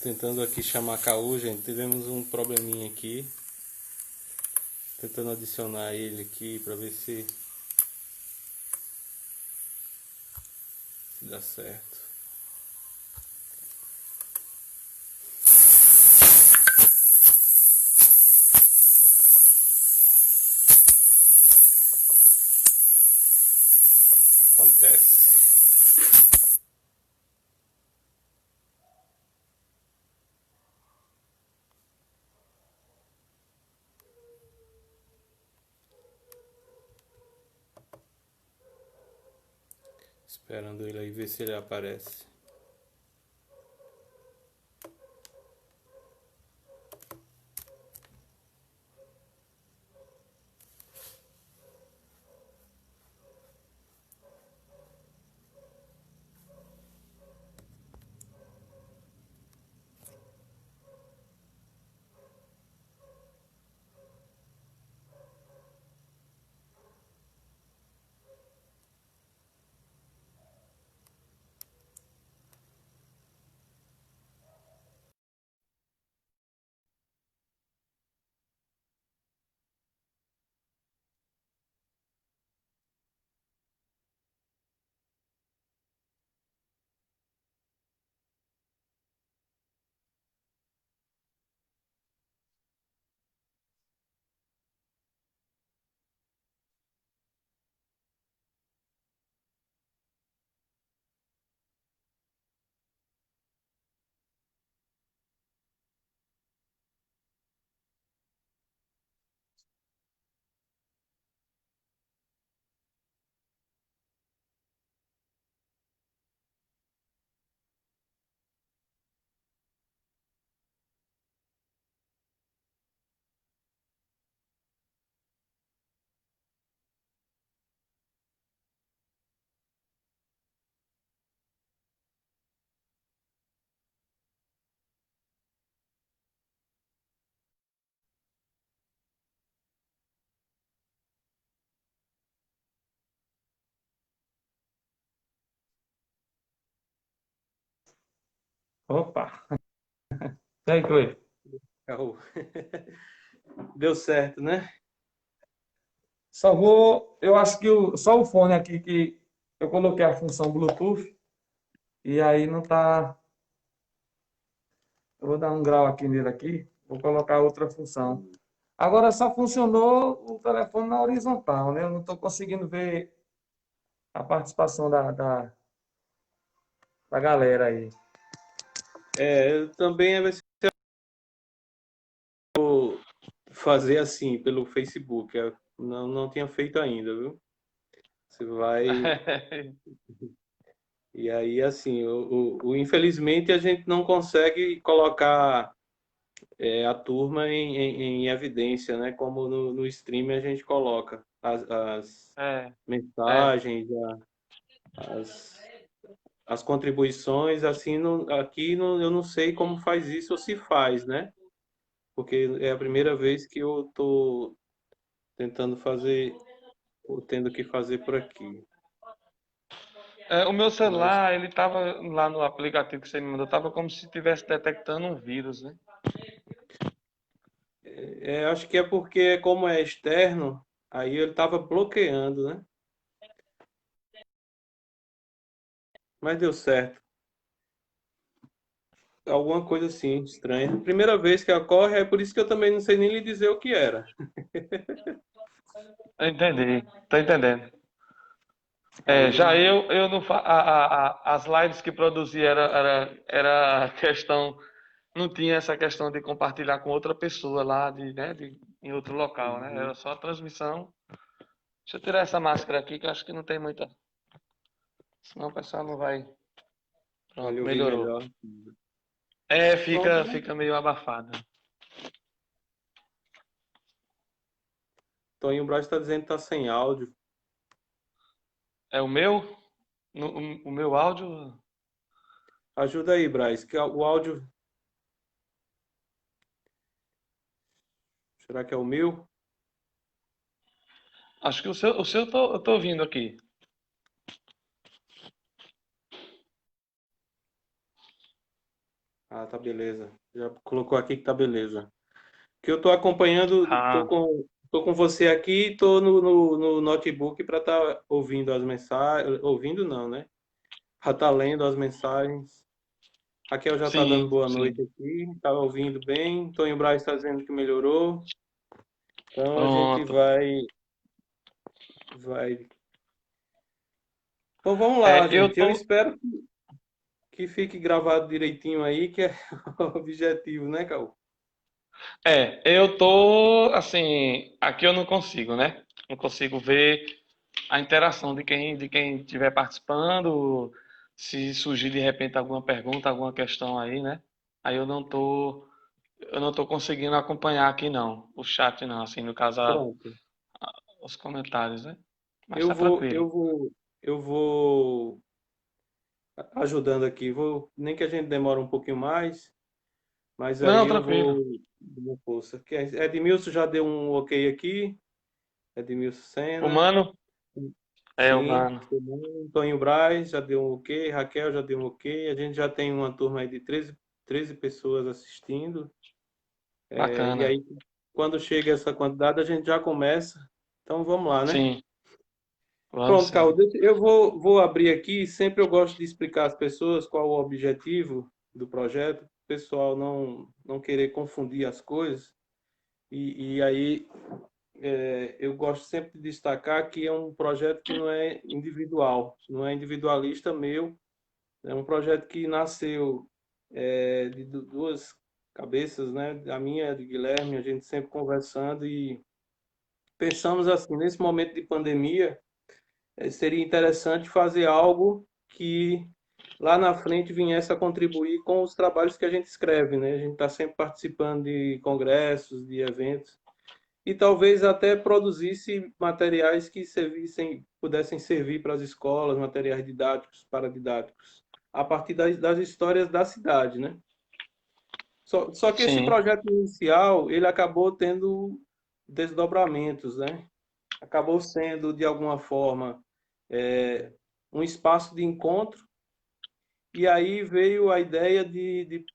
Tentando aqui chamar Caú, gente. Tivemos um probleminha aqui. Tentando adicionar ele aqui para ver se dá certo. Acontece. Esperando ele aí ver se ele aparece. Opa! E aí, Cleide? Caú. Deu certo, né? Só vou. Eu acho que só o fone aqui que eu coloquei a função Bluetooth e aí não tá. Eu vou dar um grau aqui nele aqui. Vou colocar outra função. Agora só funcionou o telefone na horizontal, né? Eu não estou conseguindo ver a participação da galera aí. Eu também vai ser fazer assim pelo Facebook. Eu não tinha feito ainda, viu? Você vai. E aí, assim, infelizmente a gente não consegue colocar a turma em evidência, né? Como no stream a gente coloca as É, é. mensagens, as, as contribuições, assim, aqui eu não sei como faz isso ou se faz, né? Porque é a primeira vez que eu tô tentando fazer, ou tendo que fazer por aqui. O meu Mas celular, ele tava lá no aplicativo que você me mandou, tava como se estivesse detectando um vírus, né? acho que é porque, como é externo, aí ele estava bloqueando, né? Mas deu certo. Alguma coisa assim, estranha. Primeira vez que ocorre, é por isso que eu também não sei nem lhe dizer o que era. Eu entendi, tô entendendo. Já Aí, eu não as lives que produzi era questão, não tinha essa questão de compartilhar com outra pessoa lá, em outro local, né? uhum. Era só a transmissão. Deixa eu tirar essa máscara aqui que eu acho que não tem muita, senão o pessoal não vai. Pra lhe Pronto, ouvir melhorou. melhor. Pronto, né? Fica meio abafado. Toninho Braz está dizendo que está sem áudio. É o meu? O meu áudio? Ajuda aí, Braz, que o áudio. Será que é o meu? Acho que o seu eu tô ouvindo aqui. Ah, tá beleza. Já colocou aqui que tá beleza. Que eu tô acompanhando, Ah, tô com você aqui, tô no notebook para estar ouvindo as mensagens, ouvindo não, né? Já tá lendo as mensagens. Raquel já tá dando sim, boa sim. noite aqui, tá ouvindo bem. Tonho Braz está dizendo que melhorou. Então a gente Pronto. vai. Então vamos lá, É, eu gente. Eu tô. espero que fique gravado direitinho aí, que é o objetivo, né, Cal? Eu tô. Assim, aqui eu não consigo, né? Não consigo ver a interação de quem estiver participando. Se surgir de repente alguma pergunta, alguma questão aí, né? Aí eu não tô conseguindo acompanhar aqui não, o chat não, assim, no caso Pronto. os comentários, né? Mas Eu tá vou, tranquilo. eu vou, eu vou ajudando aqui. Nem que a gente demore um pouquinho mais, mas aí Não, eu tranquilo. vou força. Edmilson já deu um ok aqui. Edmilson O Senna. mano é o Sim. mano. Antônio Braz já deu um ok. Raquel já deu um ok. A gente já tem uma turma aí de 13 pessoas assistindo. E Bacana. aí, quando chega essa quantidade, a gente já começa. Então vamos lá, né? Sim, vamos Pronto, Carl, sim. eu vou abrir aqui. Sempre eu gosto de explicar às pessoas qual o objetivo do projeto, para o pessoal não querer confundir as coisas. E aí eu gosto sempre de destacar que é um projeto que não é individual, não é individualista meu, é um projeto que nasceu de duas cabeças, né? A minha, e a de Guilherme, a gente sempre conversando e pensamos assim, nesse momento de pandemia, seria interessante fazer algo que lá na frente viesse a contribuir com os trabalhos que a gente escreve, né? A gente está sempre participando de congressos, de eventos, e talvez até produzisse materiais que pudessem servir para as escolas, materiais didáticos, paradidáticos, a partir das histórias da cidade, né? Só que esse Sim, projeto inicial, ele acabou tendo desdobramentos, né? Acabou sendo, de alguma forma, um espaço de encontro, e aí veio a ideia de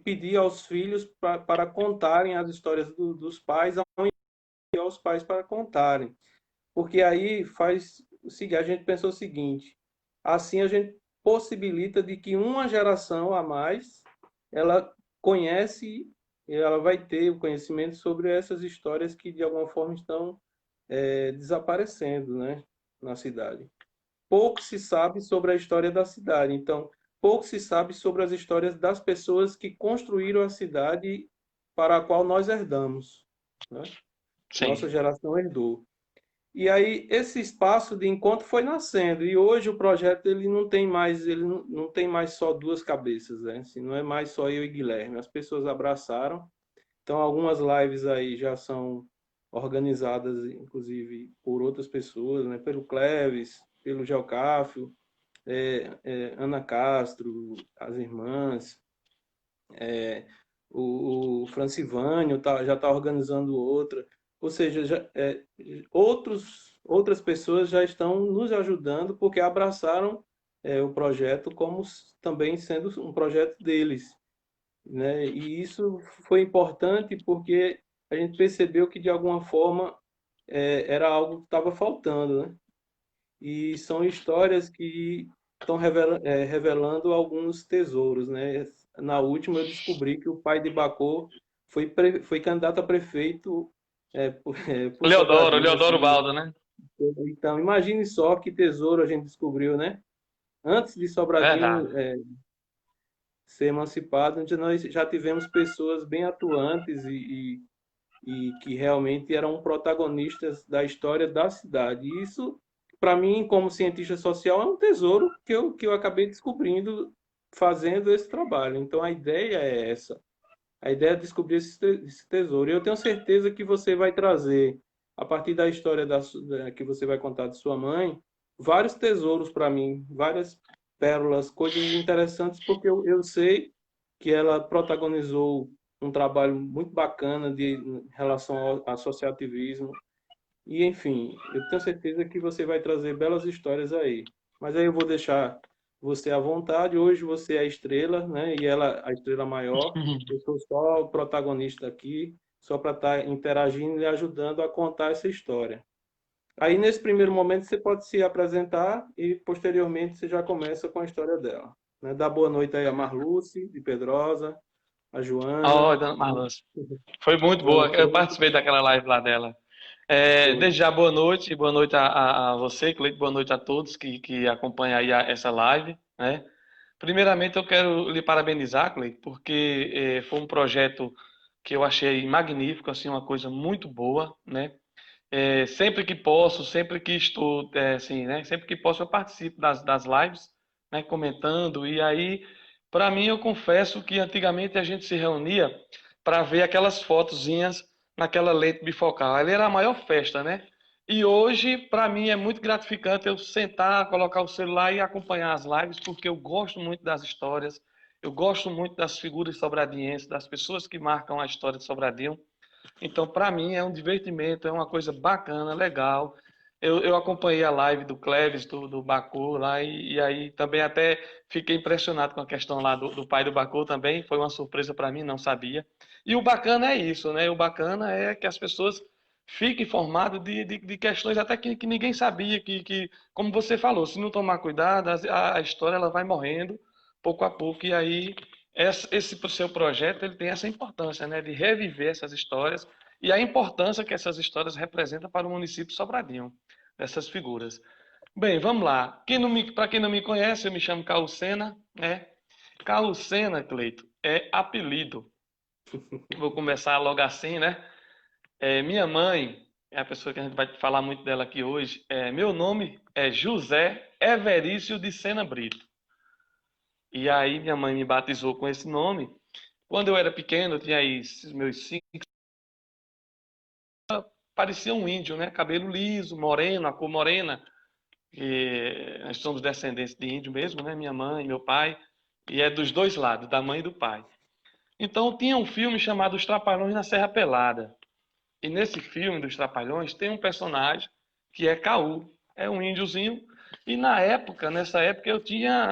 pedir aos filhos para contarem as histórias dos pais, e aos pais para contarem. Porque aí faz o seguinte, a gente pensou o seguinte, assim a gente possibilita de que uma geração a mais, ela conhece, ela vai ter o conhecimento sobre essas histórias que de alguma forma estão desaparecendo, né, na cidade. Pouco se sabe sobre a história da cidade, então pouco se sabe sobre as histórias das pessoas que construíram a cidade para a qual nós herdamos, né? sim, Nossa geração herdou. E aí esse espaço de encontro foi nascendo e hoje o projeto ele não tem mais só duas cabeças, né? Assim, não é mais só eu e Guilherme. As pessoas abraçaram. Então algumas lives aí já são organizadas inclusive por outras pessoas, né? Pelo Cleves, pelo Geocáfio, Ana Castro, as irmãs, o Francivânio já está organizando outra. Ou seja, outras pessoas já estão nos ajudando porque abraçaram o projeto como também sendo um projeto deles, né? E isso foi importante porque a gente percebeu que de alguma forma era algo que estava faltando, né? E são histórias que estão revelando alguns tesouros, né? Na última eu descobri que o pai de Bacô foi candidato a prefeito por Leodoro, Sobradinho. Leodoro Assim. Baldo, né? Então, imagine só que tesouro a gente descobriu, né? Antes de Verdade. Sobradinho ser emancipado, nós já tivemos pessoas bem atuantes e que realmente eram protagonistas da história da cidade. E isso, para mim, como cientista social, é um tesouro que eu acabei descobrindo fazendo esse trabalho. Então, a ideia é essa. A ideia é descobrir esse tesouro. E eu tenho certeza que você vai trazer, a partir da história que você vai contar de sua mãe, vários tesouros para mim, várias pérolas, coisas interessantes, porque eu sei que ela protagonizou um trabalho muito bacana em relação ao associativismo. E, enfim, eu tenho certeza que você vai trazer belas histórias aí. Mas aí eu vou deixar você à vontade. Hoje você é a estrela, né? E ela a estrela maior. Eu sou só o protagonista aqui, só para estar interagindo e ajudando a contar essa história. Aí, nesse primeiro momento, você pode se apresentar e, posteriormente, você já começa com a história dela. Né? Dá boa noite aí a Marluce, de Pedrosa, a Joana. Oh, dona Marlance. Foi muito Boa boa. Eu noite. participei daquela live lá dela. Foi. Desde já, boa noite a você, Cleito, boa noite a todos que acompanham aí essa live, né? Primeiramente, eu quero lhe parabenizar, Cleito, porque foi um projeto que eu achei magnífico, assim, uma coisa muito boa, né? Sempre que posso, sempre que estou, assim, né? Sempre que posso, eu participo das lives, né? Comentando. E aí, para mim, eu confesso que antigamente a gente se reunia para ver aquelas fotozinhas naquela lente bifocal. Ali era a maior festa, né? E hoje, para mim, é muito gratificante eu sentar, colocar o celular e acompanhar as lives, porque eu gosto muito das histórias, eu gosto muito das figuras sobradienses, das pessoas que marcam a história de Sobradinho. Então, para mim, é um divertimento, é uma coisa bacana, legal. Eu acompanhei a live do Cleves, do Bacu lá, e aí também até fiquei impressionado com a questão lá do pai do Bacu também. Foi uma surpresa para mim, não sabia. E o bacana é isso, né? O bacana é que as pessoas fiquem informadas de questões até que ninguém sabia, como você falou, se não tomar cuidado, a história ela vai morrendo pouco a pouco, e aí esse seu projeto ele tem essa importância, né, de reviver essas histórias e a importância que essas histórias representam para o município de Sobradinho, dessas figuras. Bem, vamos lá. Para quem não me conhece, eu me chamo Carlos Sena, né? Carlos Sena, Cleito, é apelido. Vou começar logo assim, né? Minha mãe é a pessoa que a gente vai falar muito dela aqui hoje. Meu nome é José Everício de Sena Brito. E aí minha mãe me batizou com esse nome. Quando eu era pequeno, eu tinha aí meus 5, parecia um índio, né? Cabelo liso, moreno, a cor morena. E nós somos descendentes de índio mesmo, né? Minha mãe, meu pai. E é dos dois lados, da mãe e do pai. Então tinha um filme chamado Os Trapalhões na Serra Pelada. E nesse filme dos Trapalhões tem um personagem que é Caú. É um índiozinho. E nessa época eu tinha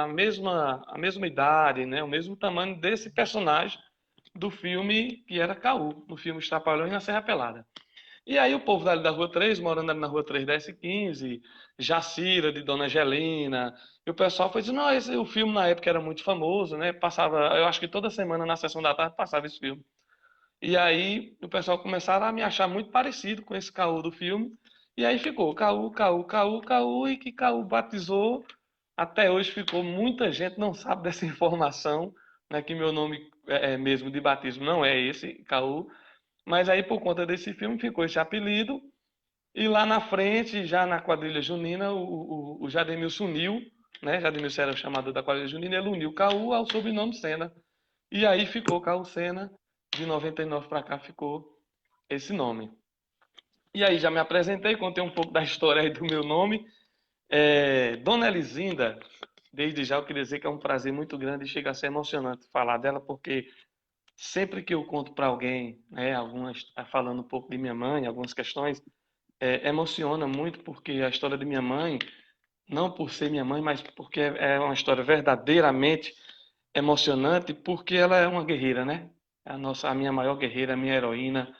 a mesma idade, né? O mesmo tamanho desse personagem do filme que era Caú, no filme Os Trapalhões na Serra Pelada. E aí o povo dali da Rua 3, morando ali na Rua 3, 10 e 15, Jacira, de Dona Angelina, e o pessoal foi dizendo, não, o filme na época era muito famoso, né? Passava, eu acho que toda semana na sessão da tarde passava esse filme. E aí o pessoal começaram a me achar muito parecido com esse Caú do filme, e aí ficou Caú, Caú, Caú, Caú, e que Caú batizou, até hoje ficou, muita gente não sabe dessa informação, né, que meu nome mesmo de batismo não é esse, Caú, mas aí, por conta desse filme, ficou esse apelido. E lá na frente, já na quadrilha junina, o Jademilson uniu, né? Jademilson era o chamado da quadrilha junina, ele uniu Caú ao sobrenome Sena. E aí ficou Caú Sena, de 99 para cá ficou esse nome. E aí já me apresentei, contei um pouco da história aí do meu nome. Dona Elisinda, desde já eu queria dizer que é um prazer muito grande e chega a ser emocionante falar dela, porque sempre que eu conto para alguém, né, falando um pouco de minha mãe, algumas questões, emociona muito porque a história de minha mãe, não por ser minha mãe, mas porque é uma história verdadeiramente emocionante, porque ela é uma guerreira, né? A minha maior guerreira, a minha heroína,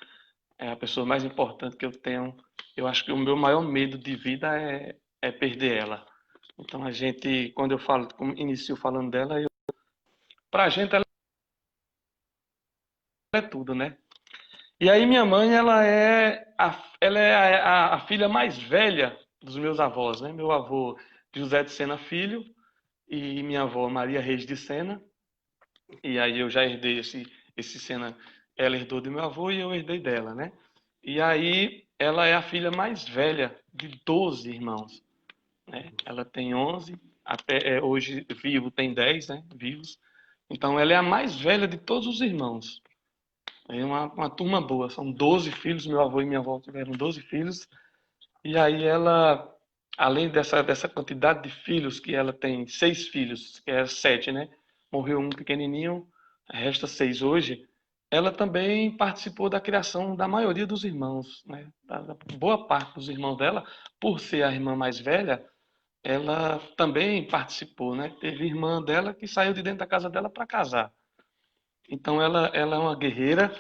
é a pessoa mais importante que eu tenho. Eu acho que o meu maior medo de vida é perder ela. Então a gente, quando eu falo, como inicio falando dela, pra gente ela é tudo, né? E aí minha mãe, ela é a filha mais velha dos meus avós, né? Meu avô José de Sena Filho e minha avó Maria Reis de Sena. E aí eu já herdei esse Sena, ela herdou do meu avô e eu herdei dela, né? E aí ela é a filha mais velha de 12 irmãos, né? Ela tem 11, até hoje vivo tem 10, né? Vivos. Então ela é a mais velha de todos os irmãos. É uma turma boa, são 12 filhos, meu avô e minha avó tiveram 12 filhos, e aí ela, além dessa quantidade de filhos, que ela tem 6 filhos, que é 7, né? Morreu um pequenininho, resta 6 hoje. Ela também participou da criação da maioria dos irmãos, né? Da boa parte dos irmãos dela, por ser a irmã mais velha, ela também participou, né? Teve irmã dela que saiu de dentro da casa dela para casar. Então ela é uma guerreira,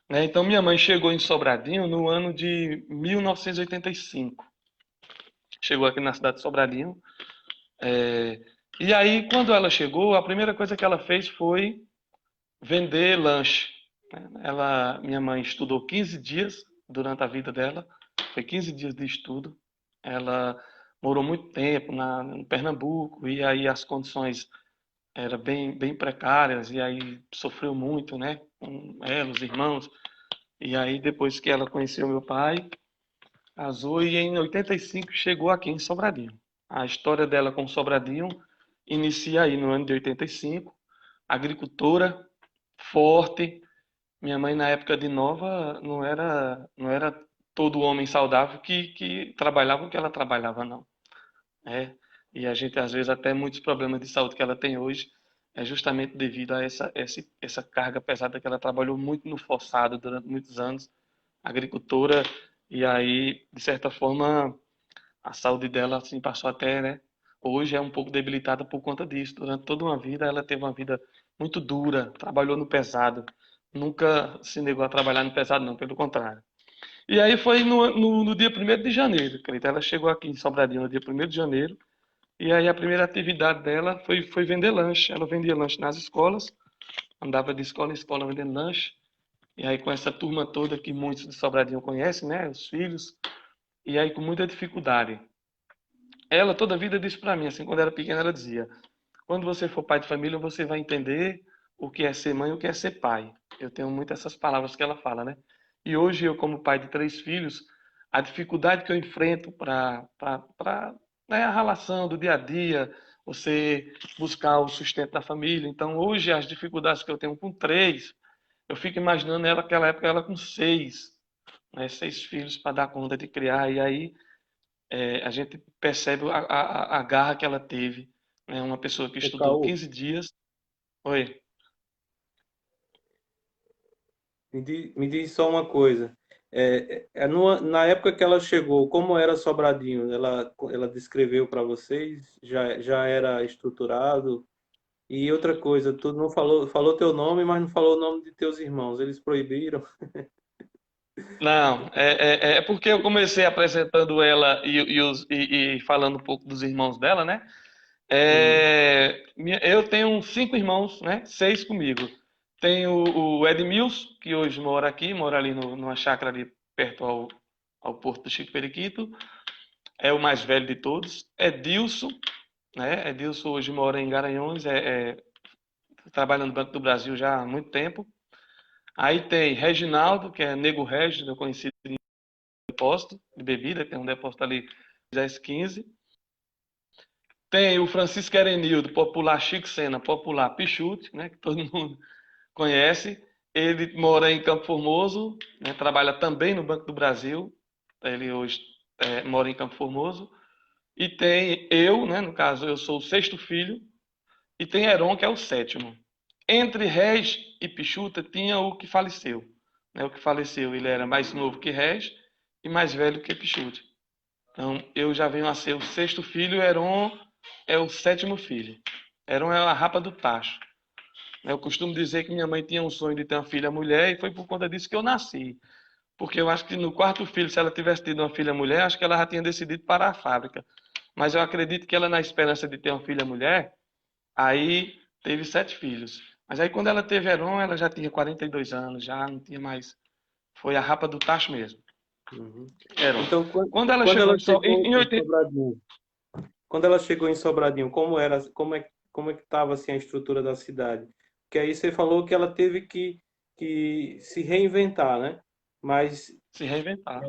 né? Então minha mãe chegou em Sobradinho no ano de 1985. Chegou aqui na cidade de Sobradinho. é, e aí, quando ela chegou, a primeira coisa que ela fez foi vender lanche, né? Minha mãe estudou 15 dias durante a vida dela, foi 15 dias de estudo. Ela morou muito tempo no Pernambuco e aí as condições eram bem precárias e aí sofreu muito, né? Com ela, os irmãos. E aí depois que ela conheceu meu pai, casou e em 85 chegou aqui em Sobradinho. A história dela com Sobradinho inicia aí no ano de 85, agricultora forte. Minha mãe, na época de nova, não era todo homem saudável que trabalhava o que ela trabalhava, não. É, e a gente, às vezes, até muitos problemas de saúde que ela tem hoje é justamente devido a essa carga pesada que ela trabalhou muito no forçado durante muitos anos, agricultora, e aí, de certa forma, a saúde dela, assim, passou até, né? Hoje é um pouco debilitada por conta disso. Durante toda uma vida, ela teve uma vida muito dura, trabalhou no pesado. Nunca se negou a trabalhar no pesado, não, pelo contrário. E aí foi no dia 1º de janeiro, acredita? Ela chegou aqui em Sobradinho no dia 1º de janeiro. E aí a primeira atividade dela foi vender lanche. Ela vendia lanche nas escolas, andava de escola em escola vendendo lanche. E aí com essa turma toda que muitos de Sobradinho conhecem, né? Os filhos. E aí com muita dificuldade. Ela toda a vida disse para mim, assim, quando era pequena, ela dizia: quando você for pai de família, você vai entender o que é ser mãe e o que é ser pai. Eu tenho muito essas palavras que ela fala, né? E hoje eu, como pai de 3 filhos, a dificuldade que eu enfrento para né, a relação do dia a dia, você buscar o sustento da família. Então, hoje, as dificuldades que eu tenho com 3, eu fico imaginando ela, naquela época, ela com 6, né, 6 filhos para dar conta de criar. E aí a gente percebe a garra que ela teve. Né? Uma pessoa que O estudou Caô, 15 dias. Oi. me diz só uma coisa. Na época que ela chegou, como era Sobradinho? Ela descreveu para vocês? Já era estruturado? E outra coisa, tu não falou teu nome, mas não falou o nome de teus irmãos. Eles proibiram? Não, é porque eu comecei apresentando ela e falando um pouco dos irmãos dela, né? Sim. Eu tenho 5 irmãos, né? 6 comigo. Tenho o Edmilson, que hoje mora aqui, mora ali numa chácara ali perto ao Porto do Chico Periquito. É o mais velho de todos. Edilson, né? Edilson hoje mora em Garanhuns, trabalha no Banco do Brasil já há muito tempo. Aí tem Reginaldo, que é Nego Regis, eu conheci em depósito de bebida, tem um depósito ali 1015. Tem o Francisco Erenildo, popular Chico Sena, popular Pichute, né, que todo mundo conhece. Ele mora em Campo Formoso, né, trabalha também no Banco do Brasil. Ele hoje mora em Campo Formoso. E tem eu, né, no caso, eu sou o 6º filho, e tem Heron, que é o 7º. Entre Rez e Pichuta tinha o que faleceu. Né? O que faleceu, ele era mais novo que Rez e mais velho que Pichuta. Então, eu já venho a ser o 6º filho, Heron é o 7º filho. Heron é a rapa do tacho. Eu costumo dizer que minha mãe tinha um sonho de ter uma filha mulher e foi por conta disso que eu nasci. Porque eu acho que no 4º filho, se ela tivesse tido uma filha mulher, acho que ela já tinha decidido parar a fábrica. Mas eu acredito que ela, na esperança de ter uma filha mulher, aí teve 7 filhos. Mas aí quando ela teve Heron, ela já tinha 42 anos, já não tinha mais. Foi a rapa do tacho mesmo. Uhum. Heron. Então, Quando ela quando chegou ela chegou em em 80. Sobradinho, como é que estava assim a estrutura da cidade? Porque aí você falou que ela teve que se reinventar, né? Mas Se reinventar.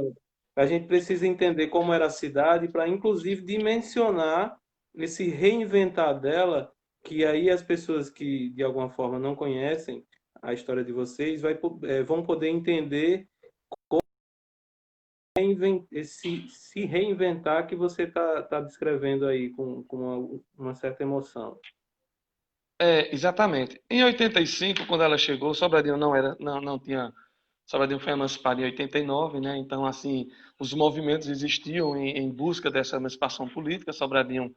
a gente precisa entender como era a cidade para, inclusive, dimensionar esse reinventar dela, que aí as pessoas que de alguma forma não conhecem a história de vocês vão poder entender esse se reinventar que você tá descrevendo aí com uma certa emoção. Exatamente. Em 85, quando ela chegou, Sobradinho não tinha Sobradinho foi emancipada em 89, né? Então, assim, os movimentos existiam em busca dessa emancipação política. Sobradinho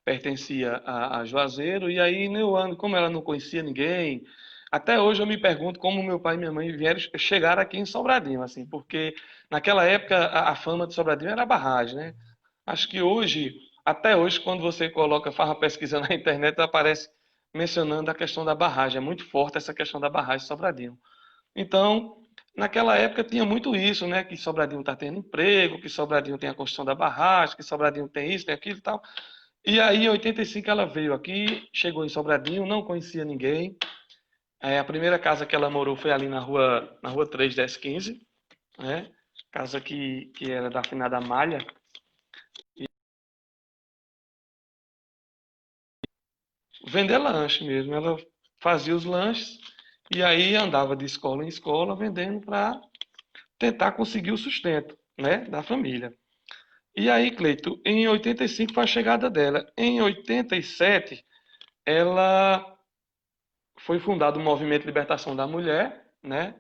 pertencia a Juazeiro, e aí, Neuane, como ela não conhecia ninguém, até hoje eu me pergunto como meu pai e minha mãe vieram chegar aqui em Sobradinho, assim, porque naquela época a fama de Sobradinho era barragem, né? Acho que hoje, até hoje, quando você coloca, faz uma pesquisa na internet, aparece mencionando a questão da barragem. É muito forte essa questão da barragem de Sobradinho. Então, naquela época tinha muito isso, né? Que Sobradinho está tendo emprego, que Sobradinho tem a construção da barragem, que Sobradinho tem isso, tem aquilo e tal. E aí, em 85, ela veio aqui, chegou em Sobradinho, não conhecia ninguém. A primeira casa que ela morou foi ali na rua 3/10/15, né? Casa que era da finada Malha. Vender lanche mesmo. Ela fazia os lanches e aí andava de escola em escola vendendo para tentar conseguir o sustento, né, da família. E aí, Cleito, em 85 foi a chegada dela. Em 87, ela foi fundado o Movimento de Libertação da Mulher, né?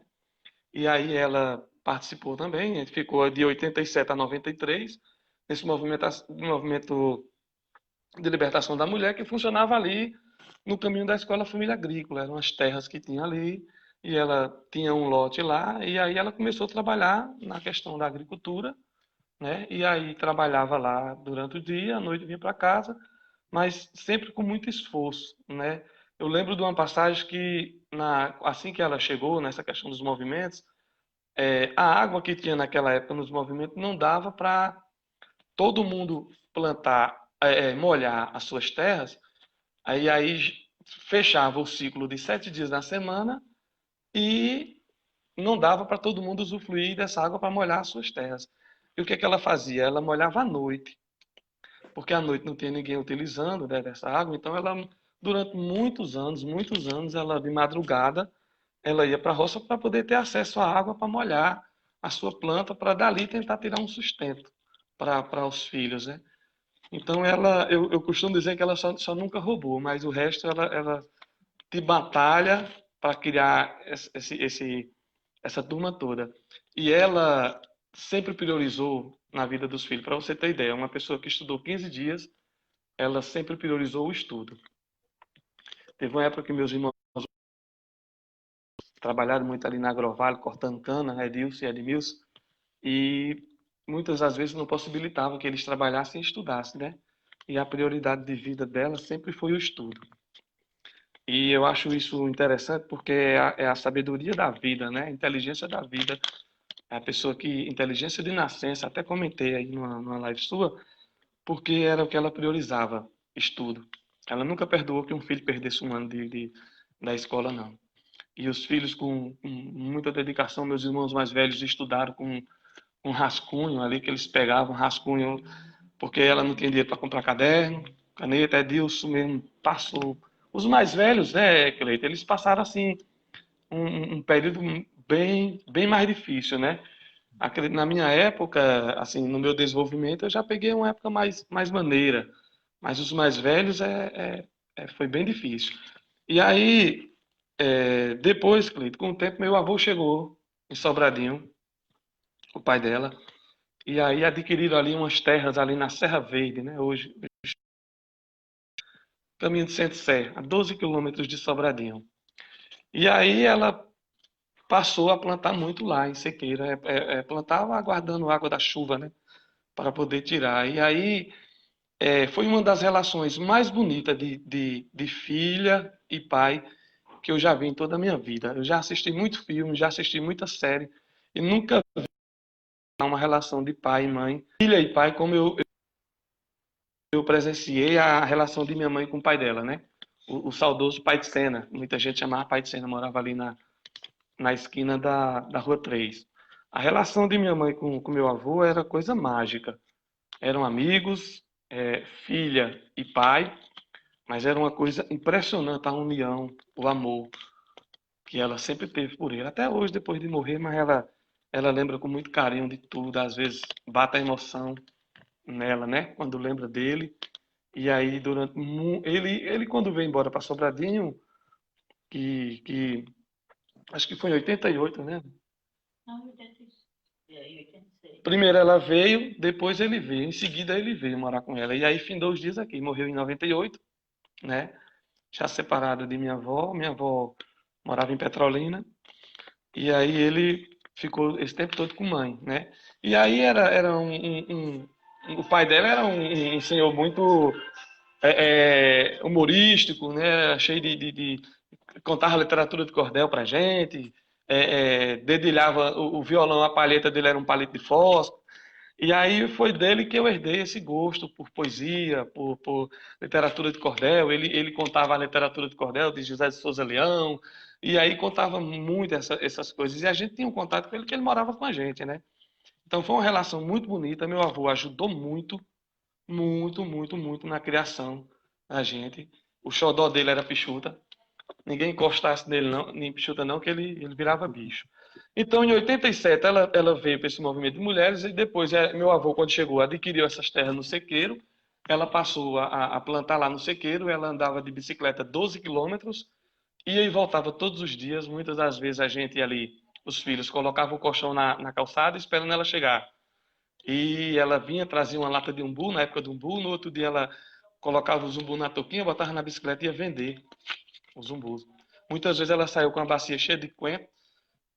E aí ela participou também, ficou de 87 a 93 nesse movimento de libertação da mulher que funcionava ali no caminho da Escola Família Agrícola. Eram as terras que tinha ali e ela tinha um lote lá e aí ela começou a trabalhar na questão da agricultura, né? E aí trabalhava lá durante o dia, à noite vinha para casa, mas sempre com muito esforço, né? Eu lembro de uma passagem que assim que ela chegou nessa questão dos movimentos, a água que tinha naquela época nos movimentos não dava para todo mundo plantar, molhar as suas terras. Aí fechava o ciclo de 7 dias na semana e não dava para todo mundo usufruir dessa água para molhar as suas terras. E o que é que ela fazia? Ela molhava à noite, porque à noite não tinha ninguém utilizando, né, dessa água. Então ela, durante muitos anos, ela de madrugada, ela ia para a roça para poder ter acesso à água para molhar a sua planta, para dali tentar tirar um sustento para os filhos, né? Então eu costumo dizer que ela só nunca roubou, mas o resto ela de batalha para criar essa turma toda. E ela sempre priorizou na vida dos filhos. Para você ter ideia, uma pessoa que estudou 15 dias, ela sempre priorizou o estudo. Teve uma época que meus irmãos trabalharam muito ali na Agrovale, cortando cana, Edilson e Edmilson, e muitas das vezes não possibilitavam que eles trabalhassem e estudassem, né? E a prioridade de vida dela sempre foi o estudo. E eu acho isso interessante porque é a sabedoria da vida, né? A inteligência da vida. É a pessoa que, inteligência de nascença, até comentei aí numa live sua, porque era o que ela priorizava, estudo. Ela nunca perdoou que um filho perdesse um ano da escola, não. E os filhos com muita dedicação, meus irmãos mais velhos estudaram com rascunho ali, que eles pegavam rascunho, porque ela não tinha dinheiro para comprar caderno, caneta, Edilson mesmo passou. Os mais velhos, né, Cleito, eles passaram assim um período bem mais difícil, né? Na minha época, assim, no meu desenvolvimento, eu já peguei uma época mais maneira, mas os mais velhos foi bem difícil. E aí, depois, Cleito, com o tempo, meu avô chegou em Sobradinho, o pai dela, e aí adquiriram ali umas terras ali na Serra Verde, né? Hoje, caminho de Centro-Sé, a 12 quilômetros de Sobradinho. E aí ela passou a plantar muito lá em sequeira, plantava aguardando água da chuva, né? Para poder tirar. E aí foi uma das relações mais bonitas de filha e pai que eu já vi em toda a minha vida. Eu já assisti muito filme, já assisti muita série e nunca vi uma relação de pai e mãe, filha e pai, como eu presenciei a relação de minha mãe com o pai dela, né? O saudoso pai de Sena. Muita gente chamava pai de Sena, morava ali na esquina da Rua 3. A relação de minha mãe com meu avô era coisa mágica. Eram amigos, filha e pai, mas era uma coisa impressionante a união, o amor que ela sempre teve por ele. Até hoje, depois de morrer, mas ela lembra com muito carinho de tudo. Às vezes bate a emoção nela, né? Quando lembra dele. E aí, ele quando veio embora para Sobradinho, que acho que foi em 88, né? Primeiro ela veio, depois ele veio, em seguida ele veio morar com ela. E aí findou os dias aqui, morreu em 98, né? Já separado de minha avó morava em Petrolina, e aí ele ficou esse tempo todo com mãe, né? E aí era o pai dela era um senhor muito humorístico, né? Cheio de contava literatura de cordel pra gente, dedilhava o violão, a palheta dele era um palito de fósforo. E aí foi dele que eu herdei esse gosto por poesia, por literatura de cordel. Ele contava a literatura de cordel de José de Souza Leão, e aí contava muito essas coisas. E a gente tinha um contato com ele que ele morava com a gente, né? Então foi uma relação muito bonita. Meu avô ajudou muito, muito, muito, muito na criação da gente. O xodó dele era Pichuta. Ninguém encostasse nele, não, nem Pichuta não, que ele virava bicho. Então, em 87, ela veio para esse movimento de mulheres e depois meu avô, quando chegou, adquiriu essas terras no Sequeiro. Ela passou a plantar lá no Sequeiro. Ela andava de bicicleta 12 quilômetros, ia e voltava todos os dias. Muitas das vezes a gente ali, os filhos, colocavam o colchão na calçada esperando ela chegar. E ela vinha, trazia uma lata de umbu, na época do umbu. No outro dia ela colocava os umbu na touquinha, botava na bicicleta e ia vender os umbus. Muitas vezes ela saiu com a bacia cheia de coentro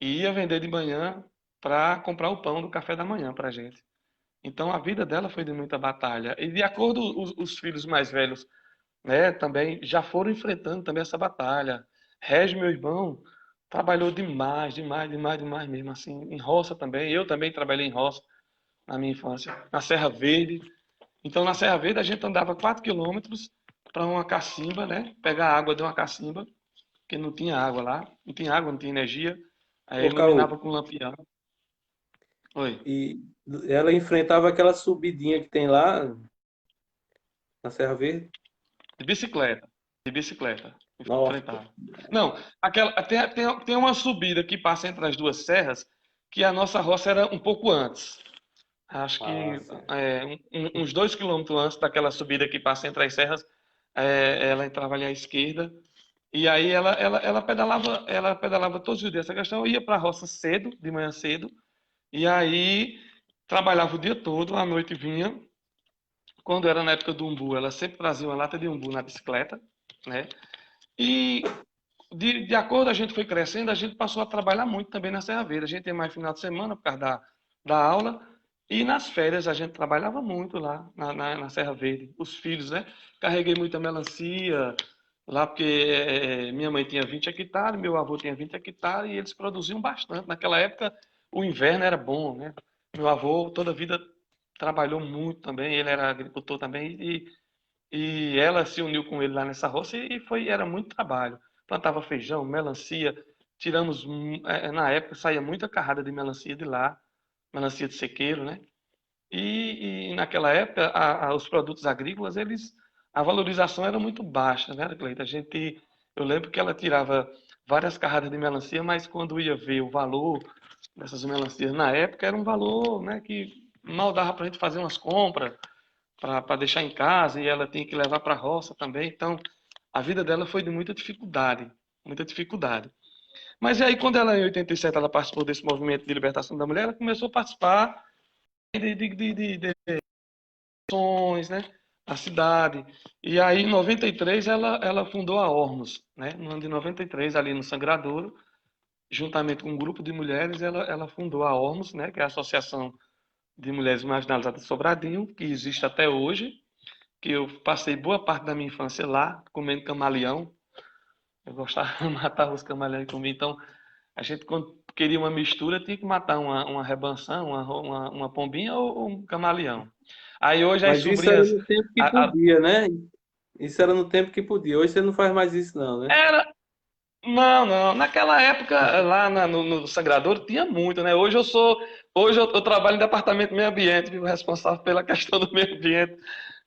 e ia vender de manhã para comprar o pão do café da manhã para a gente. Então a vida dela foi de muita batalha. E de acordo os filhos mais velhos, né, também já foram enfrentando também essa batalha. Régio, meu irmão, trabalhou demais, demais, demais, demais mesmo assim, em roça também. Eu também trabalhei em roça na minha infância, na Serra Verde. Então na Serra Verde a gente andava 4 quilômetros para uma cacimba, né? Pegar água de uma cacimba, porque não tinha água lá, não tinha água, não tinha energia. Aí Ô, Caô, iluminava com lampião. Oi. e ela enfrentava aquela subidinha que tem lá na Serra Verde? De bicicleta. De bicicleta. Nossa, Enfrentava. Não, tem uma subida que passa entre as duas serras, que a nossa roça era um pouco antes. Acho que massa. uns 2 quilômetros antes daquela subida que passa entre as serras, ela entrava ali à esquerda. E aí ela pedalava todos os dias. Essa questão, eu ia para a roça cedo, de manhã cedo, e aí trabalhava o dia todo, à noite vinha. Quando era na época do umbu, ela sempre trazia uma lata de umbu na bicicleta, né? E de acordo a gente foi crescendo, a gente passou a trabalhar muito também na Serra Verde. A gente tem mais final de semana por causa da aula. E nas férias a gente trabalhava muito lá na Serra Verde. Os filhos, né? Carreguei muita melancia lá, porque minha mãe tinha 20 hectares, meu avô tinha 20 hectares e eles produziam bastante. Naquela época o inverno era bom, né? Meu avô toda a vida trabalhou muito também, ele era agricultor também e ela se uniu com ele lá nessa roça e era muito trabalho. Plantava feijão, melancia, tiramos, na época saía muita carrada de melancia de lá, melancia de sequeiro, né? E naquela época os produtos agrícolas, a valorização era muito baixa, né, Cleita? Eu lembro que ela tirava várias carradas de melancia, mas quando ia ver o valor dessas melancias na época, era um valor, né, que mal dava para a gente fazer umas compras, para deixar em casa, e ela tinha que levar para a roça também. Então, a vida dela foi de muita dificuldade, muita dificuldade. Mas e aí, quando ela, em 87, ela participou desse movimento de libertação da mulher, ela começou a participar de ações, né, na cidade. E aí, em 93, ela fundou a Ormus, né, no ano de 93, ali no Sangradouro, juntamente com um grupo de mulheres, ela fundou a Ormus, né, que é a Associação de Mulheres Marginalizadas de Sobradinho, que existe até hoje, que eu passei boa parte da minha infância lá, comendo camaleão. Eu gostava de matar os camaleões e comer. Então, a gente, quando queria uma mistura, tinha que matar uma rebanção, uma pombinha ou um camaleão. Aí hoje as Mas isso era sobrinhas. no tempo que a- a- podia, né? Isso era no tempo que podia. Hoje você não faz mais isso, não, né? era. Não, não. Naquela época, lá no Sangrador, tinha muito, né? Hoje eu trabalho em departamento de meio ambiente, fico responsável pela questão do meio ambiente.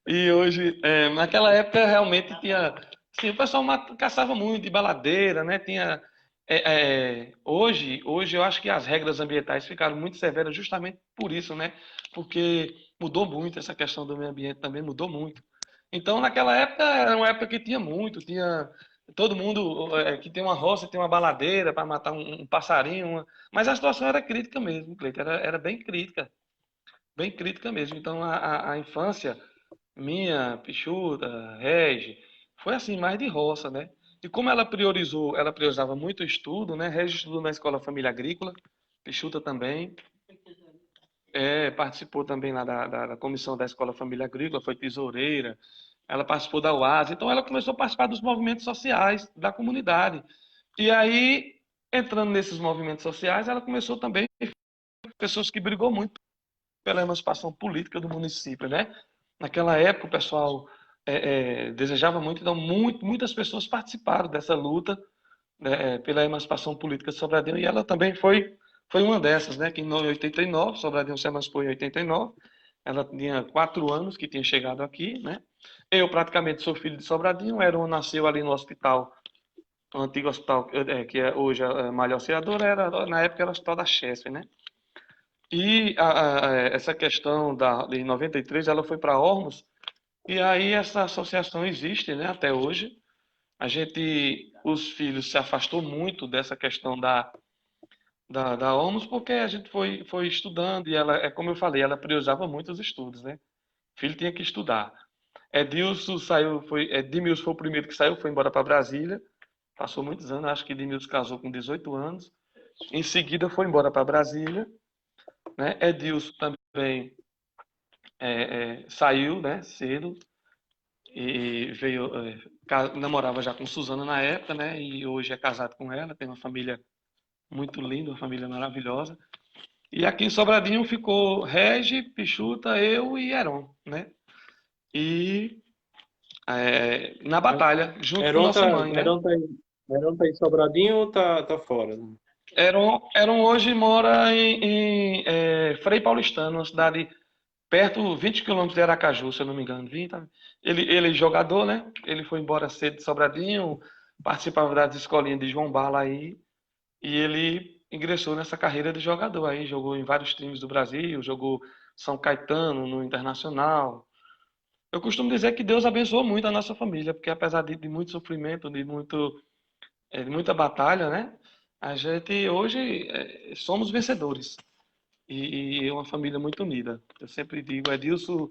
E hoje, naquela época realmente tinha, sim, o pessoal caçava muito de baladeira, né? Tinha, hoje eu acho que as regras ambientais ficaram muito severas justamente por isso, né? Porque mudou muito essa questão do meio ambiente também mudou muito. Então naquela época era uma época que tinha muito, tinha todo mundo que tem uma roça, tem uma baladeira para matar um passarinho, mas a situação era crítica mesmo, Cleiton, era bem crítica mesmo. Então a infância minha, Pichuta, Regi, foi assim, mais de roça, né? E como ela priorizava muito o estudo, né? Regi estudou na Escola Família Agrícola, Pichuta também, participou também lá da comissão da Escola Família Agrícola, foi tesoureira, ela participou da UAS, então ela começou a participar dos movimentos sociais da comunidade. E aí, entrando nesses movimentos sociais, ela começou também pessoas que brigou muito pela emancipação política do município, né? Naquela época, o pessoal desejava muito, então muitas pessoas participaram dessa luta, né, pela emancipação política de Sobradinho, e ela também foi uma dessas, né? Que em 89, Sobradinho se emancipou em 89, ela tinha 4 anos que tinha chegado aqui, né? Eu praticamente sou filho de Sobradinho, Heron nasceu ali no hospital, o antigo hospital, que hoje é Malha Auxiliadora, na época era o Hospital da Chesf, né? E essa questão de 93, ela foi para Ormos, e aí essa associação existe, né, até hoje. Os filhos se afastou muito dessa questão da Ormos, porque a gente foi estudando, e ela, como eu falei, ela priorizava muito os estudos, né? O filho tinha que estudar. Edmilson foi o primeiro que saiu, foi embora para Brasília, passou muitos anos, acho que Edmilson casou com 18 anos. Em seguida foi embora para Brasília, né? Edilson também saiu, né, cedo e veio, namorava já com Suzana na época, né, e hoje é casado com ela, tem uma família muito linda, uma família maravilhosa. E aqui em Sobradinho ficou Regi, Pichuta, eu e Heron, né? E na batalha, junto com Heron nossa tá, mãe, né? Heron tá em Sobradinho ou tá fora? Heron hoje mora em Frei Paulistano, uma cidade perto, 20 quilômetros de Aracaju, se eu não me engano. 20, tá? Ele é jogador, né? Ele foi embora cedo de Sobradinho, participava das escolinhas de João Bala aí, e ele ingressou nessa carreira de jogador aí, jogou em vários times do Brasil, jogou São Caetano no Internacional. Eu costumo dizer que Deus abençoou muito a nossa família, porque apesar de muito sofrimento, de muita batalha, né? A gente hoje somos vencedores e é uma família muito unida. Eu sempre digo, Edilson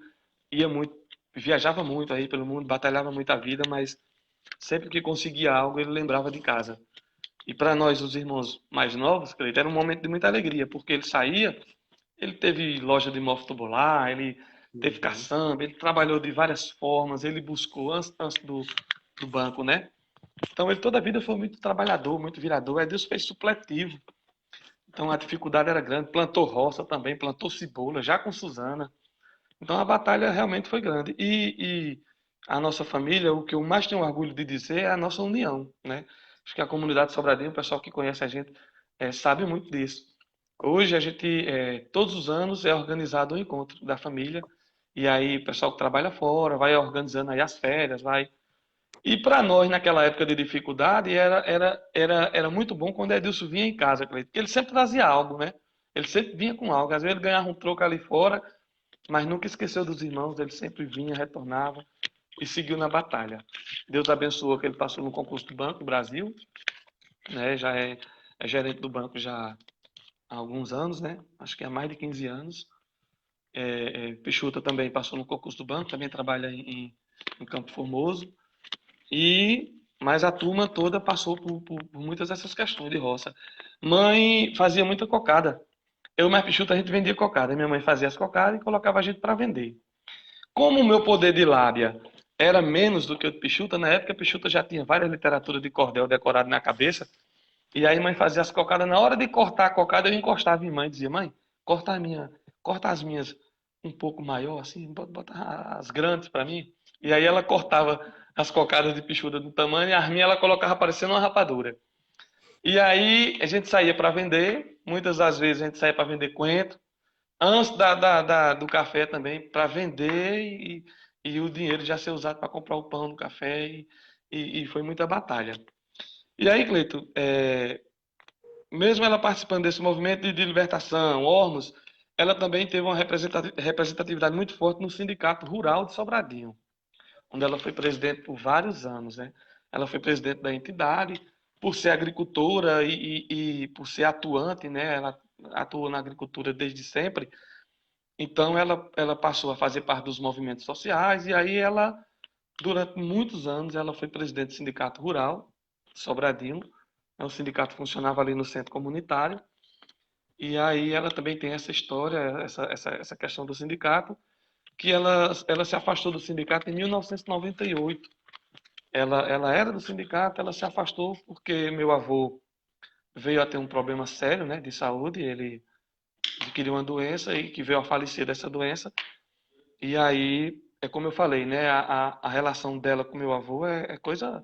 ia muito, viajava muito aí pelo mundo, batalhava muito a vida, mas sempre que conseguia algo, ele lembrava de casa. E para nós, os irmãos mais novos, Cleiton, era um momento de muita alegria, porque ele saía, ele teve loja de motobolar, ele teve Uhum. caçamba, ele trabalhou de várias formas, ele buscou antes do banco, né? Então ele toda a vida foi muito trabalhador, muito virador. Edilson fez supletivo, então a dificuldade era grande. Plantou roça também, plantou cebola, já com Suzana. Então a batalha realmente foi grande. E a nossa família, o que eu mais tenho orgulho de dizer é a nossa união, né? Acho que a comunidade Sobradinho, o pessoal que conhece a gente, sabe muito disso. Hoje a gente, todos os anos, é organizado um encontro da família. E aí o pessoal que trabalha fora vai organizando aí as férias, vai. E para nós, naquela época de dificuldade, era muito bom quando Edilson vinha em casa, Cleiton, porque ele sempre trazia algo, né? Ele sempre vinha com algo. Às vezes ele ganhava um troco ali fora, mas nunca esqueceu dos irmãos, ele sempre vinha, retornava e seguiu na batalha. Deus abençoou que ele passou no concurso do Banco do Brasil, né? Já é gerente do banco já há alguns anos, né? Acho que há mais de 15 anos. Pichuta também passou no concurso do banco, também trabalha em Campo Formoso. Mas a turma toda passou por muitas dessas questões de roça. Mãe fazia muita cocada. Eu mais Pichuta, a gente vendia cocada. Minha mãe fazia as cocadas e colocava a gente para vender. Como o meu poder de lábia era menos do que o de Pichuta, na época Pichuta já tinha várias literaturas de cordel decorado na cabeça, e aí mãe fazia as cocadas. Na hora de cortar a cocada, eu encostava em mãe e dizia, mãe, corta as minhas um pouco maior, assim, bota as grandes para mim. E aí ela cortava as cocadas de Pichuta do tamanho e as minhas ela colocava parecendo uma rapadura. E aí a gente saía para vender, muitas das vezes a gente saía para vender coentro, antes do café também, para vender e o dinheiro já ser usado para comprar o pão do café e foi muita batalha. E aí, Cleito, mesmo ela participando desse movimento de libertação, Ormos, ela também teve uma representatividade muito forte no Sindicato Rural de Sobradinho, onde ela foi presidente por vários anos, né? ela foi presidente da entidade, por ser agricultora e por ser atuante, né? Ela atuou na agricultura desde sempre. Então ela passou a fazer parte dos movimentos sociais e aí ela, durante muitos anos, ela foi presidente do Sindicato Rural, Sobradinho. O sindicato funcionava ali no centro comunitário. E aí ela também tem essa história, essa questão do sindicato, que ela se afastou do sindicato em 1998. Ela era do sindicato, ela se afastou porque meu avô veio a ter um problema sério, né, de saúde. Ele adquiriu uma doença e que veio a falecer dessa doença. E aí, é como eu falei, né, a relação dela com meu avô é coisa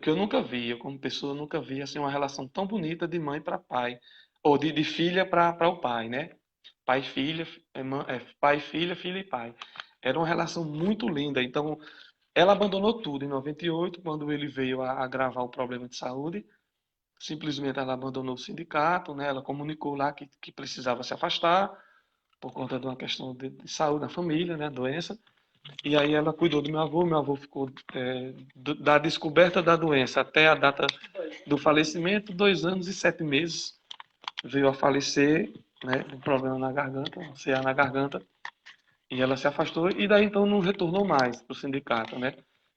que eu nunca vi. Eu, como pessoa, nunca vi assim, uma relação tão bonita de mãe para pai, ou de filha para o pai, né? Pai e filha, pai e filha, filha e pai. Era uma relação muito linda. Então, ela abandonou tudo em 98, quando ele veio a agravar o problema de saúde. Simplesmente ela abandonou o sindicato, né? Ela comunicou lá que precisava se afastar por conta de uma questão de saúde na família, né? Doença. E aí ela cuidou do meu avô ficou da descoberta da doença até a data do falecimento, 2 anos e 7 meses. Veio a falecer, né? Um problema na garganta, um CA na garganta. E ela se afastou e daí então não retornou mais para o sindicato, né?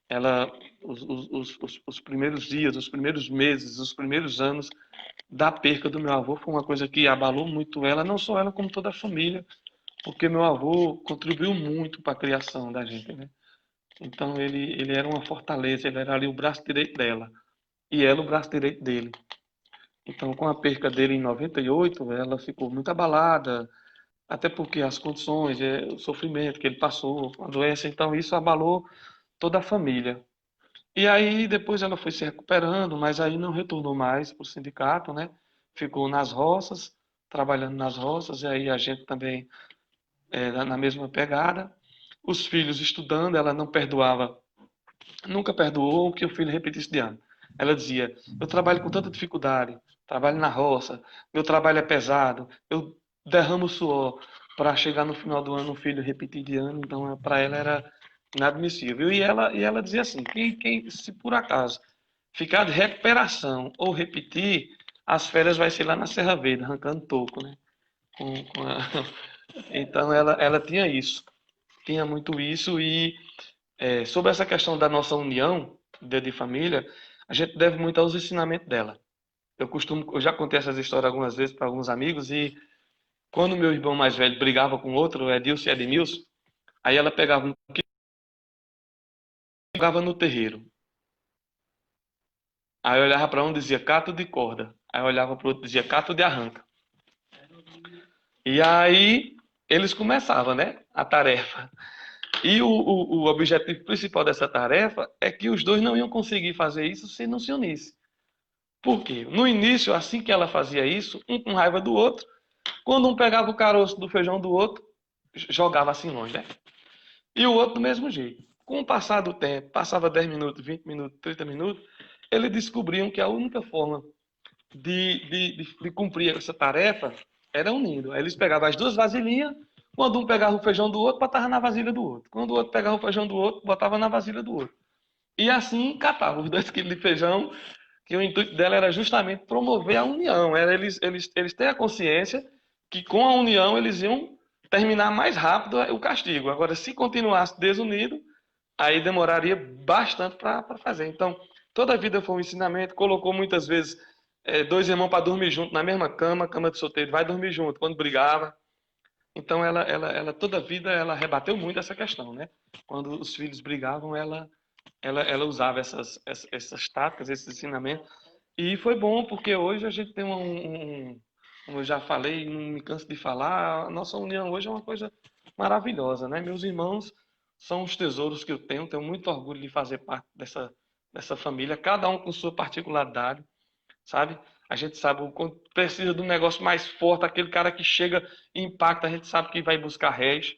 Ela, os primeiros dias, os primeiros meses, os primeiros anos da perca do meu avô foi uma coisa que abalou muito ela, não só ela, como toda a família, porque meu avô contribuiu muito para a criação da gente, né? Então ele era uma fortaleza, ele era ali o braço direito dela e ela o braço direito dele. Então com a perca dele em 98, ela ficou muito abalada, até porque as condições, o sofrimento que ele passou, a doença, então isso abalou toda a família. E aí depois ela foi se recuperando, mas aí não retornou mais para o sindicato, né? Ficou nas roças, trabalhando nas roças, e aí a gente também na mesma pegada. Os filhos estudando, ela não perdoava, nunca perdoou que o filho repetisse de ano. Ela dizia: eu trabalho com tanta dificuldade, trabalho na roça, meu trabalho é pesado, eu derramo suor para chegar no final do ano o filho repetir de ano, então para ela era inadmissível. E ela dizia assim: se por acaso ficar de recuperação ou repetir, as férias vai ser lá na Serra Verde, arrancando toco, né? Com a... Então ela tinha isso, tinha muito isso. E sobre essa questão da nossa união de família, a gente deve muito aos ensinamentos dela. Eu já contei essas histórias algumas vezes para alguns amigos, e quando meu irmão mais velho brigava com outro, Edilson e Edmilson, aí ela pegava um que jogava no terreiro. Aí eu olhava para um e dizia cato de corda. Aí eu olhava para o outro e dizia cato de arranca. E aí eles começavam, né, a tarefa. E o objetivo principal dessa tarefa é que os dois não iam conseguir fazer isso se não se unissem. Por quê? No início, assim que ela fazia isso, um com raiva do outro, quando um pegava o caroço do feijão do outro, jogava assim longe, né? E o outro do mesmo jeito. Com o passar do tempo, passava 10 minutos, 20 minutos, 30 minutos, eles descobriam que a única forma de cumprir essa tarefa era unindo. Aí eles pegavam as duas vasilhinhas, quando um pegava o feijão do outro, botava na vasilha do outro. Quando o outro pegava o feijão do outro, botava na vasilha do outro. E assim catava os 2 quilos de feijão, que o intuito dela era justamente promover a união. Era eles têm a consciência que com a união eles iam terminar mais rápido o castigo. Agora, se continuasse desunido, aí demoraria bastante para fazer. Então, toda a vida foi um ensinamento. Colocou muitas vezes dois irmãos para dormir junto na mesma cama, cama de solteiro, vai dormir junto quando brigava. Então, ela toda a vida ela rebateu muito essa questão, né? Quando os filhos brigavam, ela usava essas táticas, esses ensinamentos. E foi bom, porque hoje a gente tem como eu já falei, não me canso de falar, a nossa união hoje é uma coisa maravilhosa, né? Meus irmãos são os tesouros que eu tenho muito orgulho de fazer parte dessa família, cada um com sua particularidade, sabe? A gente sabe quando precisa de um negócio mais forte, aquele cara que chega e impacta, a gente sabe que vai buscar réis,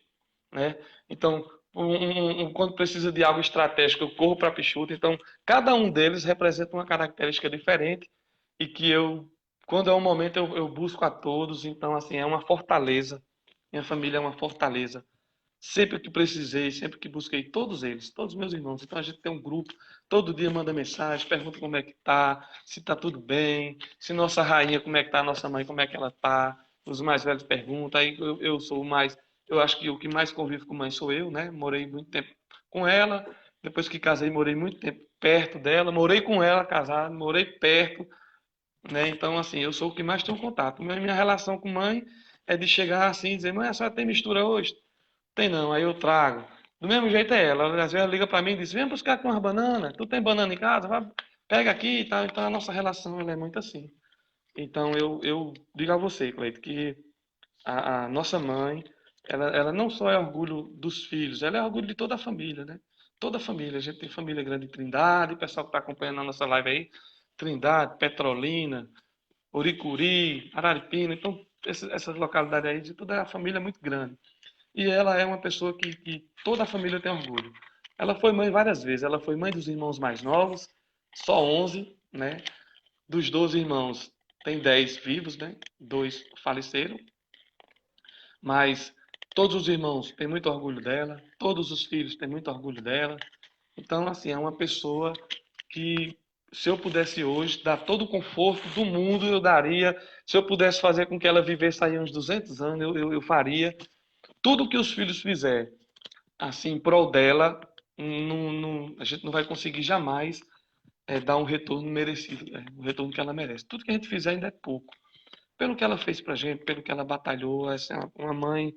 né? Então, quando precisa de algo estratégico, eu corro para a Pichuta. Então, cada um deles representa uma característica diferente e que quando é o momento, eu busco a todos. Então, assim, é uma fortaleza. Minha família é uma fortaleza sempre que precisei, sempre que busquei, todos eles, todos meus irmãos. Então a gente tem um grupo, todo dia manda mensagem, pergunta como é que tá, se tá tudo bem, se nossa rainha, como é que tá, nossa mãe, como é que ela tá. Os mais velhos perguntam, aí eu sou o mais, eu acho que o que mais convive com mãe sou eu, né? Morei muito tempo com ela, depois que casei, morei muito tempo perto dela, morei com ela, casado, morei perto, né? Então, assim, eu sou o que mais tenho contato. Minha relação com mãe é de chegar assim e dizer, mãe, a senhora tem mistura hoje? Tem não, aí eu trago. Do mesmo jeito é ela. Às vezes ela liga pra mim e diz, vem buscar aqui umas bananas. Tu tem banana em casa? Vai, pega aqui e tal. Então a nossa relação ela é muito assim. Então eu digo a você, Cleito, que a nossa mãe, ela não só é orgulho dos filhos, ela é orgulho de toda a família, né? Toda a família. A gente tem família grande em Trindade, o pessoal que está acompanhando a nossa live aí, Trindade, Petrolina, Uricuri, Araripina. Então, essas localidades aí, de toda a família é muito grande. E ela é uma pessoa que toda a família tem orgulho. Ela foi mãe várias vezes. Ela foi mãe dos irmãos mais novos, só 11, né? Dos 12 irmãos, tem 10 vivos, né? Dois faleceram. Mas todos os irmãos têm muito orgulho dela, todos os filhos têm muito orgulho dela. Então, assim, é uma pessoa que, se eu pudesse hoje dar todo o conforto do mundo, eu daria. Se eu pudesse fazer com que ela vivesse aí uns 200 anos, eu faria. Tudo que os filhos fizerem assim, em prol dela, a gente não vai conseguir jamais dar um retorno merecido, o retorno que ela merece. Tudo que a gente fizer ainda é pouco. Pelo que ela fez pra gente, pelo que ela batalhou, essa é uma mãe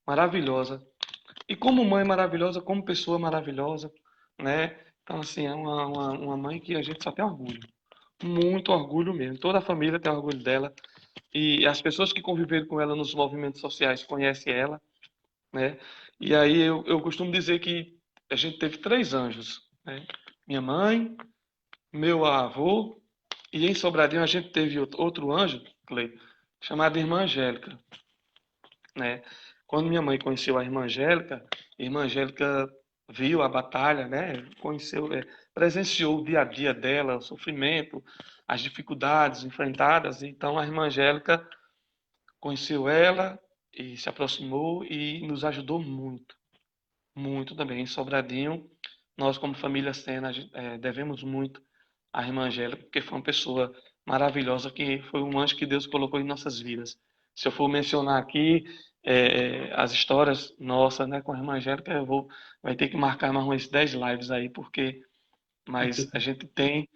maravilhosa. E como mãe maravilhosa, como pessoa maravilhosa, né? Então, assim, é uma mãe que a gente só tem orgulho. Muito orgulho mesmo. Toda a família tem orgulho dela. E as pessoas que conviveram com ela nos movimentos sociais conhecem ela, né? E aí eu costumo dizer que a gente teve três anjos, né? Minha mãe, meu avô e em Sobradinho a gente teve outro anjo, Clay, chamado Irmã Angélica, né? Quando minha mãe conheceu a Irmã Angélica viu a batalha, né? Conheceu, presenciou o dia a dia dela, o sofrimento, as dificuldades enfrentadas. Então a Irmã Angélica conheceu ela e se aproximou e nos ajudou muito. Muito também. Em Sobradinho, nós como família Sena, devemos muito à irmã Angélica, porque foi uma pessoa maravilhosa, que foi um anjo que Deus colocou em nossas vidas. Se eu for mencionar aqui as histórias nossas, né, com a irmã Angélica, vai ter que marcar mais umas 10 lives aí, porque mas a gente tem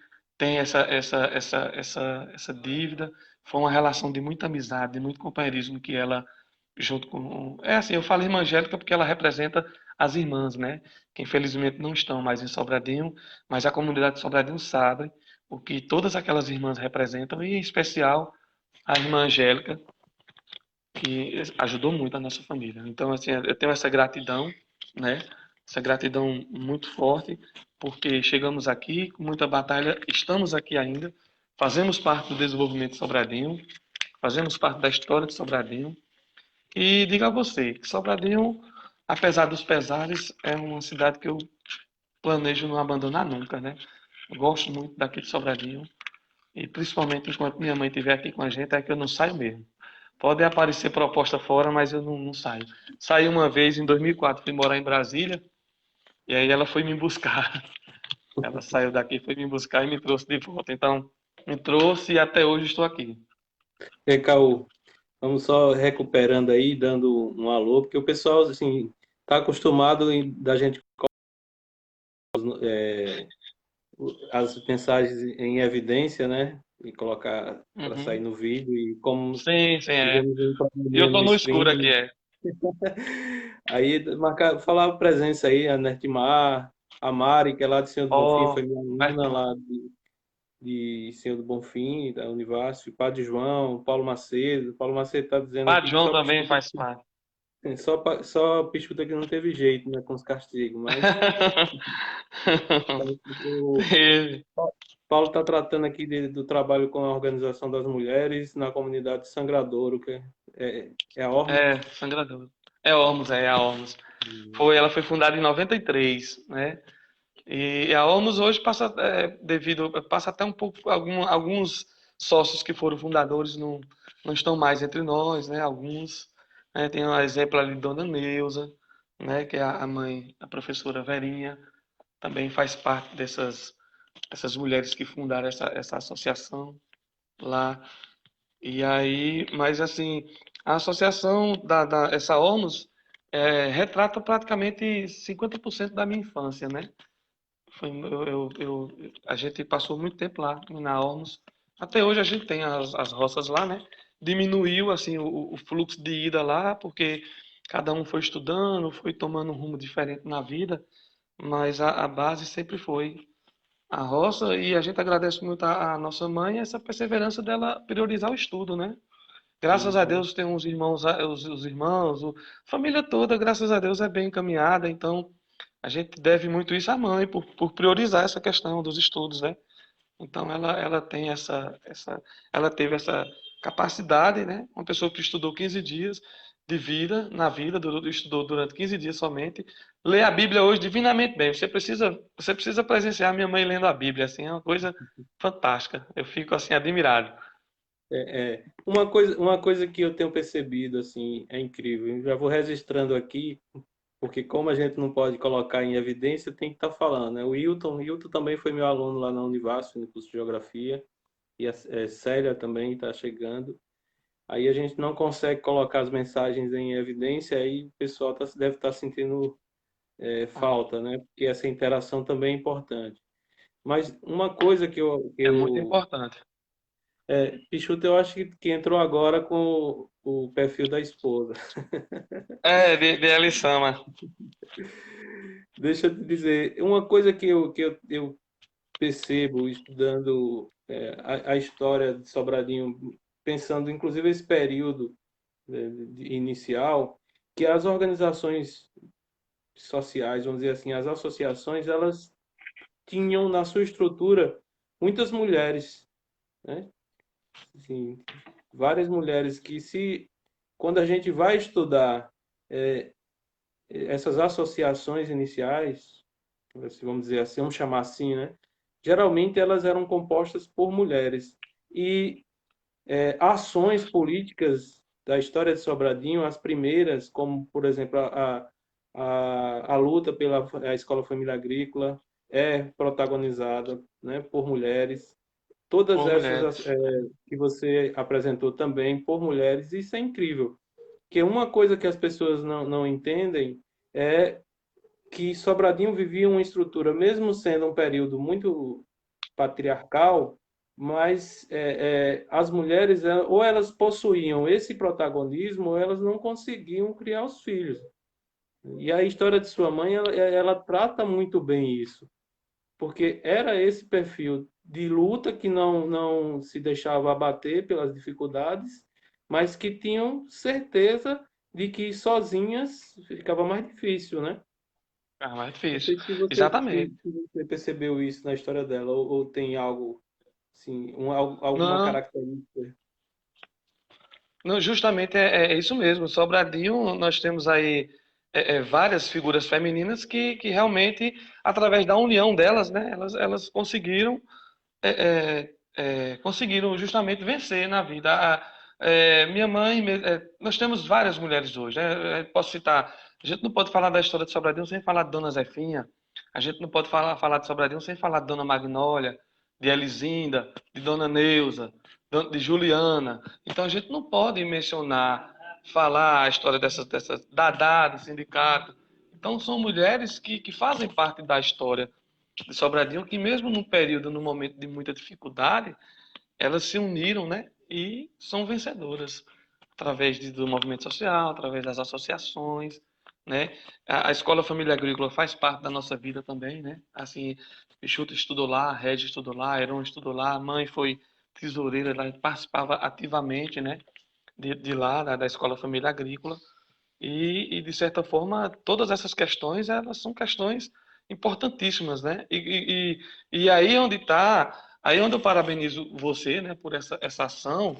essa dívida. Foi uma relação de muita amizade, de muito companheirismo que ela, junto com. É assim, eu falo irmã Angélica porque ela representa as irmãs, né? Que infelizmente não estão mais em Sobradinho, mas a comunidade de Sobradinho sabe o que todas aquelas irmãs representam, e em especial a irmã Angélica, que ajudou muito a nossa família. Então, assim, eu tenho essa gratidão, né? Essa gratidão muito forte, porque chegamos aqui com muita batalha, estamos aqui ainda, fazemos parte do desenvolvimento de Sobradinho, fazemos parte da história de Sobradinho. E digo a você que Sobradinho, apesar dos pesares, é uma cidade que eu planejo não abandonar nunca, né? Eu gosto muito daqui de Sobradinho, e principalmente enquanto minha mãe estiver aqui com a gente, é que eu não saio mesmo. Pode aparecer proposta fora, mas eu não saio. Saí uma vez em 2004, fui morar em Brasília, e aí ela foi me buscar. Ela saiu daqui, foi me buscar e me trouxe de volta. Então, me trouxe e até hoje estou aqui. E aí, Caô, vamos só recuperando aí, dando um alô, porque o pessoal, assim, tá acostumado da gente as mensagens em evidência, né? E colocar para sair Uhum. no vídeo. E como Sim, sim, é. tivemos um E eu probleminha tô no no escuro aqui, stream, é. aí falar a presença aí, a Nertimar, a Mari, que é lá de Senhor do Bonfim, foi Ó, minha faz aluna tempo. lá de Senhor do Bonfim, da Univarsal, Padre João, Paulo Macedo. Paulo Macedo está dizendo Padre aqui que João também faz parte. só Pichuta que não teve jeito, né, com os castigos, mas o Teve. Paulo está tratando aqui do trabalho com a organização das mulheres na comunidade Sangradouro, que é a Ormo. É, sangrador. É Ormus, é a Ormus. Ela foi fundada em 93, né? E a Ormus hoje passa, passa até um pouco, alguns sócios que foram fundadores não estão mais entre nós, né? Alguns, né? Tem um exemplo ali de Dona Neuza, né, que é a mãe, a professora Verinha, também faz parte dessas mulheres que fundaram essa associação lá. E aí, mas assim, a associação essa ONUS retrata praticamente 50% da minha infância, né? A gente passou muito tempo lá na ONUS. Até hoje a gente tem as roças lá, né? Diminuiu assim o fluxo de ida lá, porque cada um foi estudando, foi tomando um rumo diferente na vida, mas a base sempre foi a roça e a gente agradece muito a nossa mãe essa perseverança dela priorizar o estudo, né? Graças a Uhum. Deus tem uns irmãos, os irmãos, a família toda, graças a Deus, é bem encaminhada. Então, a gente deve muito isso à mãe, por priorizar essa questão dos estudos, né? Então, ela tem ela teve essa capacidade, né? Uma pessoa que estudou 15 dias de vida, na vida, estudou durante 15 dias somente, lê a Bíblia hoje divinamente bem. Você precisa presenciar minha mãe lendo a Bíblia, assim, é uma coisa fantástica. Eu fico, assim, admirado. Uma coisa que eu tenho percebido, assim, é incrível. Eu já vou registrando aqui, porque como a gente não pode colocar em evidência, tem que estar falando, né? O Hilton também foi meu aluno lá na Univasf, no curso de Geografia, e a Célia também está chegando. Aí a gente não consegue colocar as mensagens em evidência, aí o pessoal deve estar sentindo Ah, falta, né? Porque essa interação também é importante. Mas uma coisa é muito importante. Pichuta, eu acho que entrou agora com o perfil da esposa. É, de Elisama. Deixa eu te dizer, uma coisa que eu percebo estudando a história de Sobradinho, pensando inclusive esse período inicial, que as organizações sociais, vamos dizer assim, as associações, elas tinham na sua estrutura muitas mulheres, né? Assim, várias mulheres que se quando a gente vai estudar essas associações iniciais, vamos dizer assim, vamos chamar assim, né? Geralmente elas eram compostas por mulheres e ações políticas da história de Sobradinho, as primeiras, como por exemplo a luta pela a Escola Família Agrícola, é protagonizada, né, por mulheres. Todas Por essas mulheres. que você apresentou também por mulheres, isso é incrível. Porque uma coisa que as pessoas não entendem é que Sobradinho vivia uma estrutura, mesmo sendo um período muito patriarcal, mas as mulheres, ou elas possuíam esse protagonismo, ou elas não conseguiam criar os filhos. E a história de sua mãe, ela trata muito bem isso, porque era esse perfil de luta que não se deixava abater pelas dificuldades, mas que tinham certeza de que sozinhas ficava mais difícil, né? Ah, mais Não difícil. sei se você, Exatamente. se você percebeu isso na história dela, ou tem algo, assim, alguma Não, característica. não, justamente é isso mesmo. Sobradinho, nós temos aí várias figuras femininas que realmente, através da união delas, né, elas conseguiram justamente vencer na vida. Minha mãe, nós temos várias mulheres hoje, né? Posso citar, a gente não pode falar da história de Sobradinho sem falar de Dona Zefinha, a gente não pode falar de Sobradinho sem falar de Dona Magnólia, de Elisinda, de Dona Neuza, de Juliana. Então a gente não pode mencionar, falar a história dessas Dadá, do sindicato. Então são mulheres que fazem parte da história de Sobradinho, que mesmo num período, num momento de muita dificuldade, elas se uniram, né? E são vencedoras através do movimento social, através das associações, né? A Escola Família Agrícola faz parte da nossa vida também, né? Assim, Peixoto estudou lá, Regi estudou lá, Heron estudou lá, a mãe foi tesoureira, ela participava ativamente, né? De lá, da Escola Família Agrícola. De certa forma, todas essas questões, elas são questões importantíssimas, né? Aí onde está, aí onde eu parabenizo você, né, por essa ação,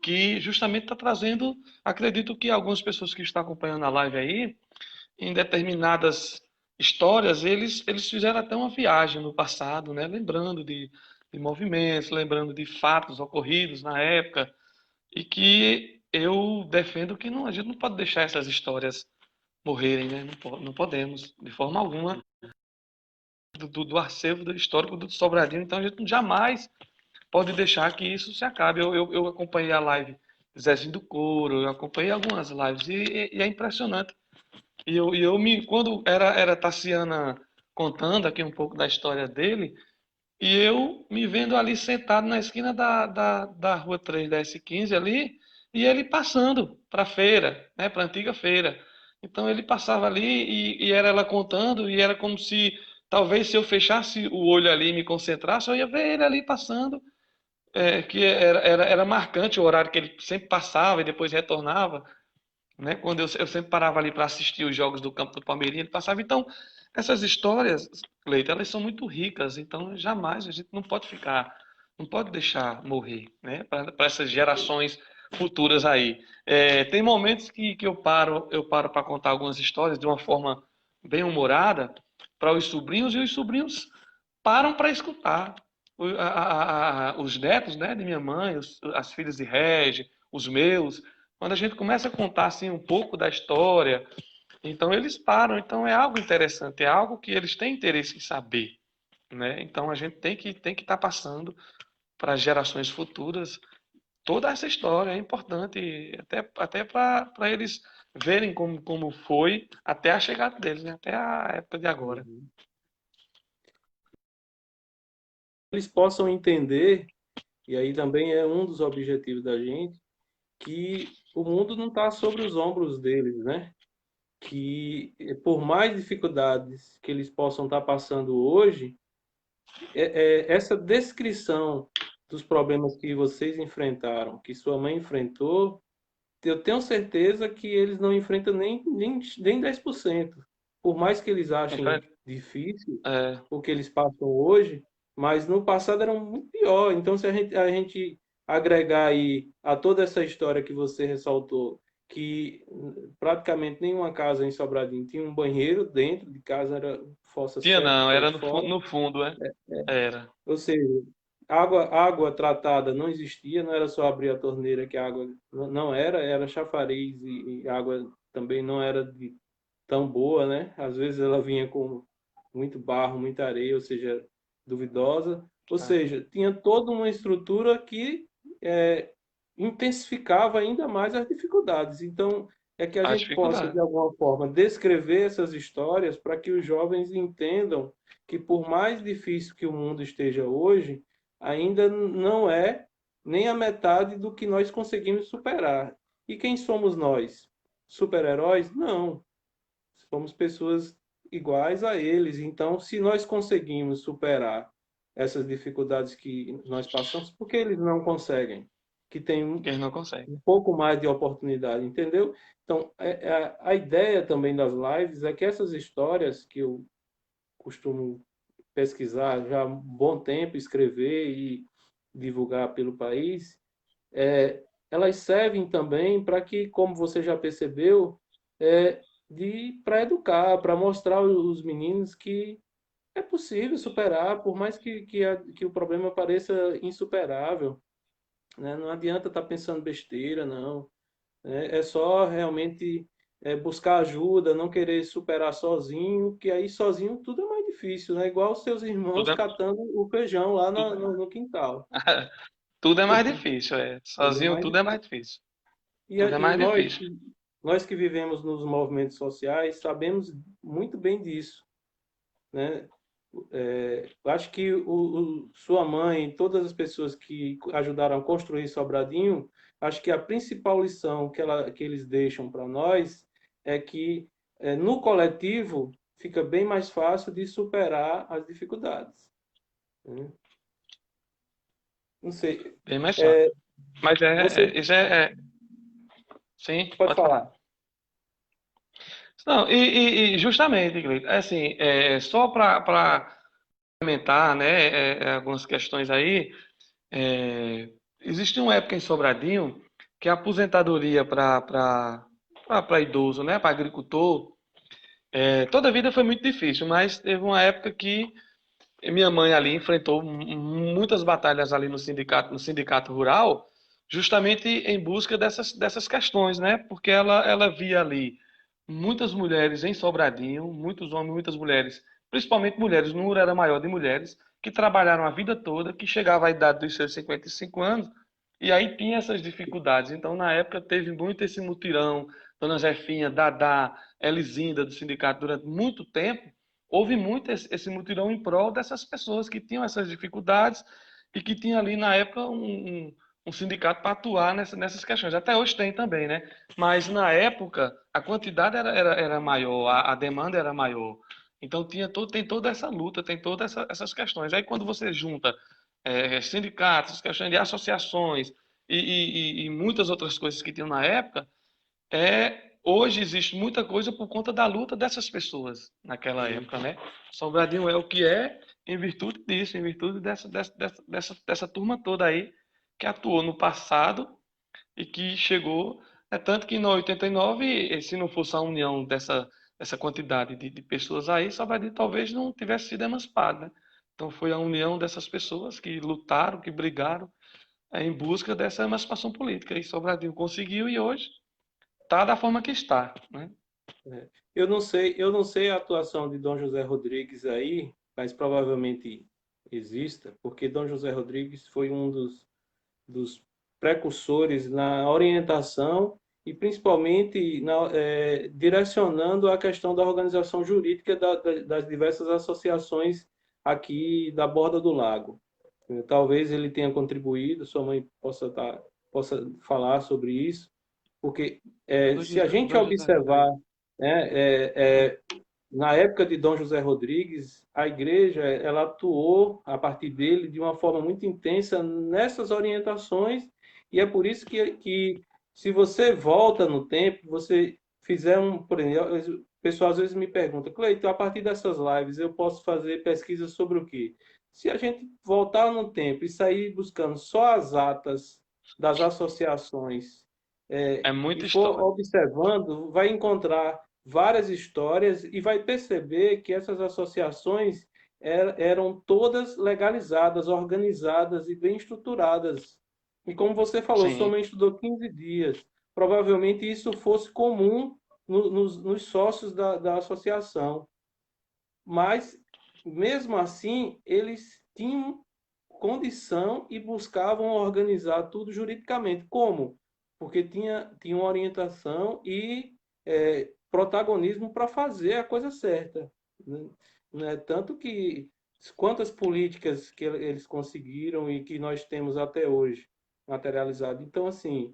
que justamente está trazendo, acredito que algumas pessoas que estão acompanhando a live aí, em determinadas histórias, eles fizeram até uma viagem no passado, né, lembrando de movimentos, lembrando de fatos ocorridos na época, e que eu defendo que não, a gente não pode deixar essas histórias morrerem, né? Não podemos, de forma alguma, do acervo do histórico do Sobradinho. Então a gente jamais pode deixar que isso se acabe. Eu acompanhei a live do Zezinho do Couro, eu acompanhei algumas lives e é impressionante. Quando era Tassiana contando aqui um pouco da história dele, e eu me vendo ali sentado na esquina da rua 3 da S15 ali, e ele passando para a feira, né, para a antiga feira. Então ele passava ali e era ela contando, e era como se, talvez se eu fechasse o olho ali e me concentrasse, eu ia ver ele ali passando, que era marcante o horário que ele sempre passava e depois retornava, né? Quando eu sempre parava ali para assistir os jogos do campo do Palmeirinha, ele passava. Então, essas histórias, Cleiton, elas são muito ricas, então jamais a gente não pode ficar, não pode deixar morrer, né? Para essas gerações futuras aí. Tem momentos que eu paro para contar algumas histórias de uma forma bem humorada para os sobrinhos, e os sobrinhos param para escutar. Os netos, né, de minha mãe, as filhas de Regi, os meus, quando a gente começa a contar assim um pouco da história, então eles param. Então é algo interessante, é algo que eles têm interesse em saber, né? Então a gente tem que estar passando para as gerações futuras toda essa história. É importante até para eles verem como foi até a chegada deles, né? Até a época de agora. Uhum. Eles possam entender, e aí também é um dos objetivos da gente, que o mundo não está sobre os ombros deles, né? Que por mais dificuldades que eles possam estar passando hoje, essa descrição dos problemas que vocês enfrentaram, que sua mãe enfrentou, eu tenho certeza que eles não enfrentam nem 10%. Por mais que eles achem difícil É, o que eles passam hoje, mas no passado era muito pior. Então, se a gente agregar aí a toda essa história que você ressaltou, que praticamente nenhuma casa em Sobradinho tinha um banheiro dentro de casa, era fossa tinha não, séptica era fora. no fundo, é. Era. Ou seja, água tratada não existia, não era só abrir a torneira que a água não era chafariz e água também não era tão boa, né? Às vezes ela vinha com muito barro, muita areia, ou seja, duvidosa. Ou É. seja, tinha toda uma estrutura que intensificava ainda mais as dificuldades. Então, é que a A gente possa, de dificuldade. alguma forma, descrever essas histórias para que os jovens entendam que, por mais difícil que o mundo esteja hoje, ainda não é nem a metade do que nós conseguimos superar. E quem somos nós? Super-heróis? Não. Somos pessoas iguais a eles. Então, se nós conseguimos superar essas dificuldades que nós passamos, por que eles não conseguem? Que tem Que eles não conseguem. um pouco mais de oportunidade, entendeu? Então, a ideia também das lives é que essas histórias que eu costumo pesquisar já há um bom tempo, escrever e divulgar pelo país, elas servem também para que, como você já percebeu, para educar, para mostrar aos meninos que é possível superar, por mais que o problema pareça insuperável, né? Não adianta estar pensando besteira, não. É só realmente buscar ajuda, não querer superar sozinho, que aí sozinho tudo é mais difícil, né? Igual os seus irmãos Tudo é, catando o feijão lá tudo, no quintal. tudo é mais difícil, é. Tudo é Sozinho mais tudo é difícil. mais difícil. E, Tudo é e mais difícil. nós que vivemos nos movimentos sociais sabemos muito bem disso, né? Eu acho que sua mãe, todas as pessoas que ajudaram a construir Sobradinho, acho que a principal lição que eles deixam para nós é que no coletivo fica bem mais fácil de superar as dificuldades, né? Não sei, Bem mais fácil. é, Mas você isso sim, pode pode falar. falar. Não, e justamente, Gleito, assim, só para comentar, né, algumas questões aí, existe uma época em Sobradinho que a aposentadoria para idoso, né, para agricultor, toda a vida foi muito difícil, mas teve uma época que minha mãe ali enfrentou muitas batalhas ali no sindicato rural, justamente em busca dessas questões, né? Porque ela via ali muitas mulheres em Sobradinho, muitos homens, muitas mulheres, principalmente mulheres, o número era maior de mulheres, que trabalharam a vida toda, que chegava à idade dos seus 55 anos, e aí tinha essas dificuldades. Então, na época, teve muito esse mutirão, Dona Jefinha, Dadá, Elisinda, do sindicato, durante muito tempo, houve muito esse mutirão em prol dessas pessoas que tinham essas dificuldades e que tinha ali, na época, um sindicato para atuar nessas questões. Até hoje tem também, né? Mas na época a quantidade era maior, a demanda era maior. Então tem toda essa luta, tem todas essas questões. Aí quando você junta sindicatos, questões de associações e muitas outras coisas que tinham na época, hoje existe muita coisa por conta da luta dessas pessoas naquela Sim. época, né? Sobradinho é o que é em virtude disso, em virtude dessa turma toda aí que atuou no passado e que chegou. É tanto que em 89, se não fosse a união dessa quantidade de pessoas aí, Sobradinho talvez não tivesse sido emancipado, né? Então foi a união dessas pessoas que lutaram, que brigaram em busca dessa emancipação política. E Sobradinho conseguiu e hoje está da forma que está, né? É. Eu não sei a atuação de Dom José Rodrigues aí, mas provavelmente exista, porque Dom José Rodrigues foi um dos precursores na orientação e principalmente direcionando a questão da organização jurídica das diversas associações aqui da Borda do Lago. Talvez ele tenha contribuído, sua mãe possa falar sobre isso, porque se a gente Dom José observar, Rodrigues. né, na época de Dom José Rodrigues, a igreja ela atuou a partir dele de uma forma muito intensa nessas orientações, e é por isso que se você volta no tempo, você fizer por exemplo, o pessoal às vezes me pergunta, Cleiton, a partir dessas lives eu posso fazer pesquisa sobre o quê? Se a gente voltar no tempo e sair buscando só as atas das associações É e muita for história. observando, vai encontrar várias histórias e vai perceber que essas associações eram todas legalizadas, organizadas e bem estruturadas. E como você falou, sua Sim, mãe estudou 15 dias. Provavelmente isso fosse comum nos sócios da associação. Mas, mesmo assim, eles tinham condição e buscavam organizar tudo juridicamente. Como? Porque tinha uma orientação e protagonismo para fazer a coisa certa. Né? Né? Tanto que quantas políticas que eles conseguiram e que nós temos até hoje materializado. Então, assim,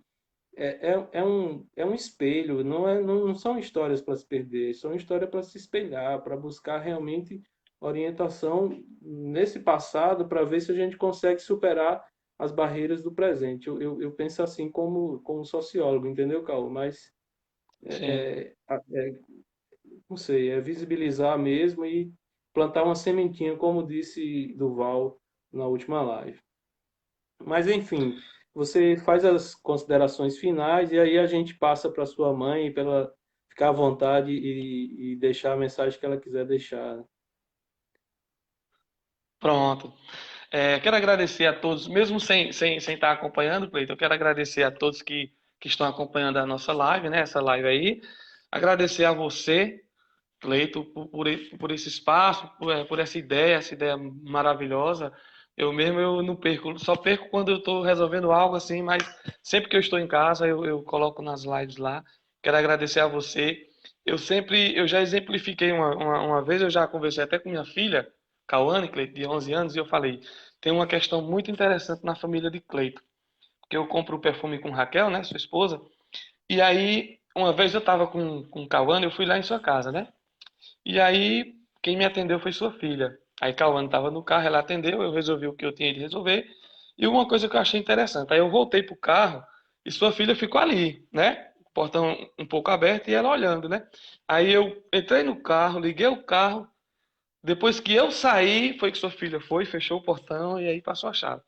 é um espelho, não são histórias para se perder, são histórias para se espelhar, para buscar realmente orientação nesse passado, para ver se a gente consegue superar as barreiras do presente. Eu penso assim como sociólogo, entendeu, Carl? Mas, sim. não sei, é visibilizar mesmo e plantar uma sementinha, como disse Duval na última live. Mas, enfim, você faz as considerações finais e aí a gente passa para sua mãe para ela ficar à vontade e deixar a mensagem que ela quiser deixar. Pronto. Quero agradecer a todos, mesmo sem estar acompanhando, Cleiton, eu quero agradecer a todos que estão acompanhando a nossa live, né? Essa live aí. Agradecer a você, Cleiton, por esse espaço, por essa ideia maravilhosa. Eu não perco, só perco quando eu estou resolvendo algo assim, mas sempre que eu estou em casa, eu coloco nas lives lá. Quero agradecer a você. Eu já exemplifiquei uma vez, eu já conversei até com minha filha, Cauane, Cleiton, de 11 anos, e eu falei, tem uma questão muito interessante na família de Cleiton, porque eu compro o perfume com Raquel, né, sua esposa, e aí, uma vez eu estava com Cauane, eu fui lá em sua casa, né? E aí, quem me atendeu foi sua filha. Aí Cauane estava no carro, ela atendeu, eu resolvi o que eu tinha de resolver. E uma coisa que eu achei interessante, aí eu voltei pro carro e sua filha ficou ali, né? O portão um pouco aberto e ela olhando, né? Aí eu entrei no carro, liguei o carro. Depois que eu saí, foi que sua filha foi, fechou o portão e aí passou a chave.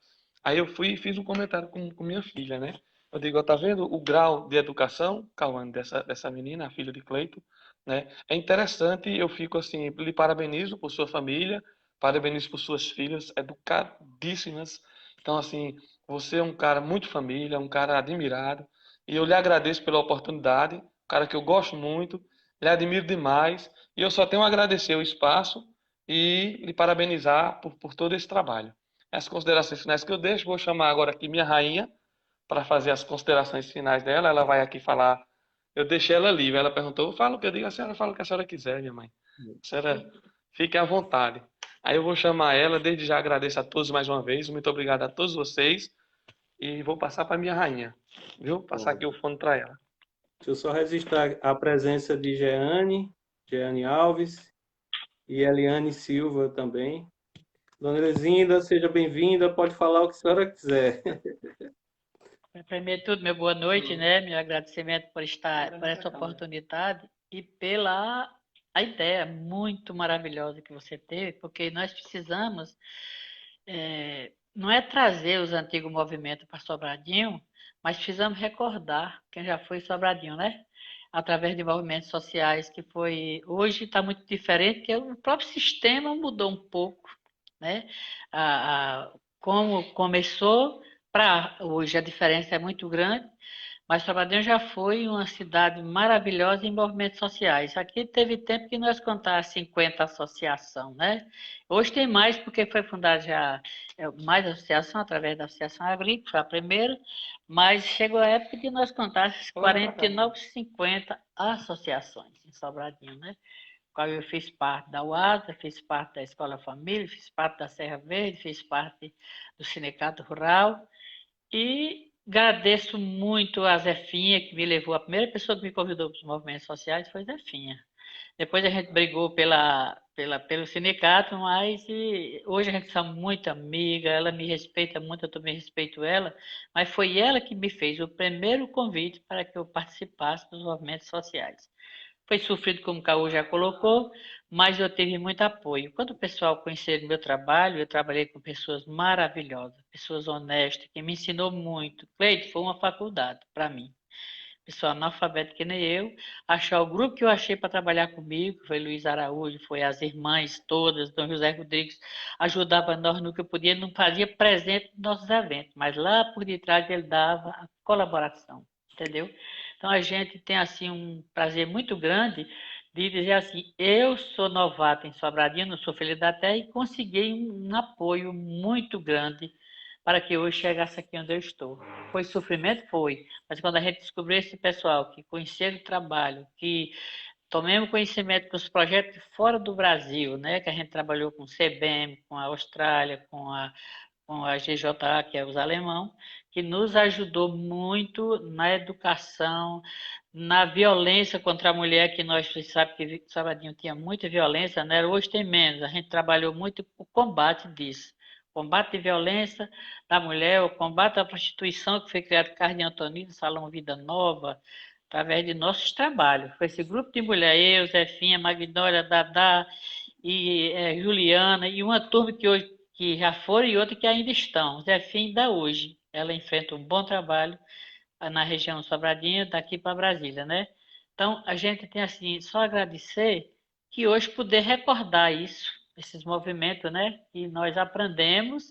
Aí eu fui e fiz um comentário com minha filha, né? Eu digo, ó, tá vendo o grau de educação, Cauane, dessa menina, a filha de Cleito, né? É interessante, eu fico assim, lhe parabenizo por sua família, parabenizo por suas filhas, educadíssimas. Então, assim, você é um cara muito família, um cara admirado, e eu lhe agradeço pela oportunidade, um cara que eu gosto muito, lhe admiro demais e eu só tenho a agradecer o espaço e lhe parabenizar por todo esse trabalho. As considerações finais que eu deixo, vou chamar agora aqui minha rainha para fazer as considerações finais dela. Ela vai aqui falar. Eu deixei ela livre. Ela perguntou: fala o que eu digo, a senhora fala o que a senhora quiser, minha mãe. A senhora fique à vontade. Aí eu vou chamar ela. Desde já agradeço a todos mais uma vez. Muito obrigado a todos vocês. E vou passar para minha rainha. Viu? Passar aqui Bom, o fone para ela. deixa eu só registrar a presença de Jeane Alves e Eliane Silva também. Dona Elezinda, seja bem-vinda, pode falar o que a senhora quiser. Primeiro de tudo, meu boa noite, né? Meu agradecimento por estar, por essa oportunidade e pela a ideia muito maravilhosa que você teve, porque nós precisamos, não é trazer os antigos movimentos para Sobradinho, mas precisamos recordar quem já foi Sobradinho, né? Através de movimentos sociais que foi, hoje está muito diferente, porque o próprio sistema mudou um pouco, né? Como começou para hoje a diferença é muito grande, mas Sobradinho já foi uma cidade maravilhosa em movimentos sociais. Aqui teve tempo que nós contávamos 50 associações, né? Hoje tem mais porque foi fundada já mais associação através da Associação Agrícola, foi a primeira, mas chegou a época de nós contarmos 49, 50 associações em Sobradinho, né? Qual eu fiz parte da UASA, fiz parte da Escola Família, fiz parte da Serra Verde, fiz parte do Sindicato Rural e agradeço muito a Zefinha, que me levou, a primeira pessoa que me convidou para os movimentos sociais foi Zefinha. Depois a gente brigou pelo sindicato, mas hoje a gente está muito amiga, ela me respeita muito, eu também respeito ela, mas foi ela que me fez o primeiro convite para que eu participasse dos movimentos sociais. Foi sofrido, como o Caú já colocou, mas eu tive muito apoio. Quando o pessoal conheceu o meu trabalho, eu trabalhei com pessoas maravilhosas, pessoas honestas, que me ensinou muito. Cleide, foi uma faculdade para mim. Pessoa analfabeta que nem eu, achar o grupo que eu achei para trabalhar comigo, que foi Luiz Araújo, foi as irmãs todas, Dom José Rodrigues, ajudava nós no que eu podia, não fazia presente nos nossos eventos, mas lá por detrás ele dava a colaboração, entendeu? Então a gente tem assim um prazer muito grande de dizer assim, eu sou novata em Sobradinho, não sou filha da terra e consegui um apoio muito grande para que hoje chegasse aqui onde eu estou. Foi sofrimento? Foi. Mas quando a gente descobriu esse pessoal que conheceram o trabalho, que tomemos conhecimento dos projetos fora do Brasil, né? Que a gente trabalhou com o CBM, com a Austrália, com a GJA, que é os alemão, que nos ajudou muito na educação, na violência contra a mulher, que nós sabemos que Salvadinho tinha muita violência, né? Hoje tem menos. A gente trabalhou muito o combate disso. Combate de violência da mulher, o combate à prostituição, que foi criado por Carlos de Antonino, Salão Vida Nova, através de nossos trabalhos. Foi esse grupo de mulher, eu, Zefinha, Magnólia, Dadá e Juliana, e uma turma que hoje que já foram e outra que ainda estão. Zefinha ainda hoje. Ela enfrenta um bom trabalho na região Sobradinho, daqui para Brasília, né? Então, a gente tem assim, só agradecer que hoje poder recordar isso, esses movimentos, né? Que nós aprendemos,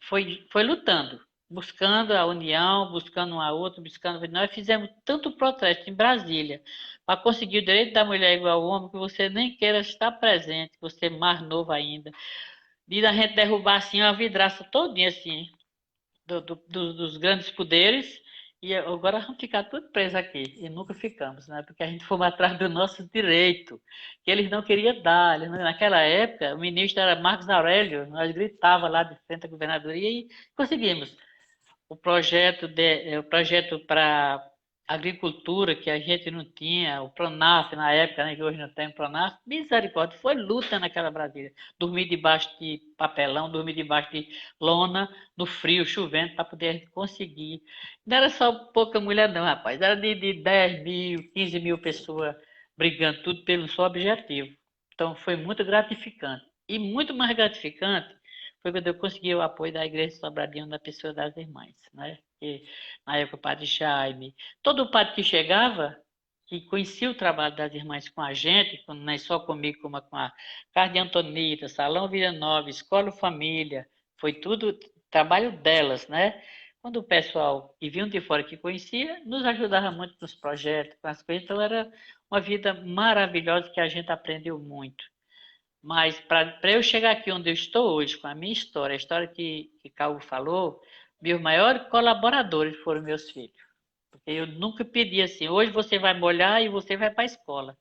foi lutando, buscando a união, buscando um a outro, buscando. Nós fizemos tanto protesto em Brasília para conseguir o direito da mulher igual ao homem, que você nem queira estar presente, que você é mais novo ainda. De a gente derrubar assim uma vidraça todinha assim, dos grandes poderes, e agora vamos ficar tudo presos aqui. E nunca ficamos, né? Porque a gente fomos atrás do nosso direito, que eles não queriam dar. Naquela época, o ministro era Marcos Aurélio, nós gritávamos lá de frente à governadoria e conseguimos o projeto para agricultura que a gente não tinha, o Pronaf na época, né, que hoje não tem Pronaf, misericórdia, foi luta naquela Brasília. Dormir debaixo de papelão, dormir debaixo de lona, no frio, chovendo, para poder conseguir. Não era só pouca mulher não, rapaz, era de 10 mil, 15 mil pessoas brigando, tudo pelo só objetivo. Então foi muito gratificante. E muito mais gratificante foi quando eu consegui o apoio da Igreja de Sobradinho na pessoa das irmãs, né? E, na época o padre Jaime, todo padre que chegava, que conhecia o trabalho das irmãs com a gente, não é só comigo, como com a Carde Antonita, Salão Vila Nova, Escola Família, foi tudo trabalho delas, né? quando o pessoal que vinham de fora que conhecia, nos ajudava muito nos projetos, com as coisas. Então era uma vida maravilhosa que a gente aprendeu muito. Mas para eu chegar aqui onde eu estou hoje, com a minha história, a história que Caio falou, meus maiores colaboradores foram meus filhos. Porque eu nunca pedi assim, hoje você vai molhar e você vai para a escola.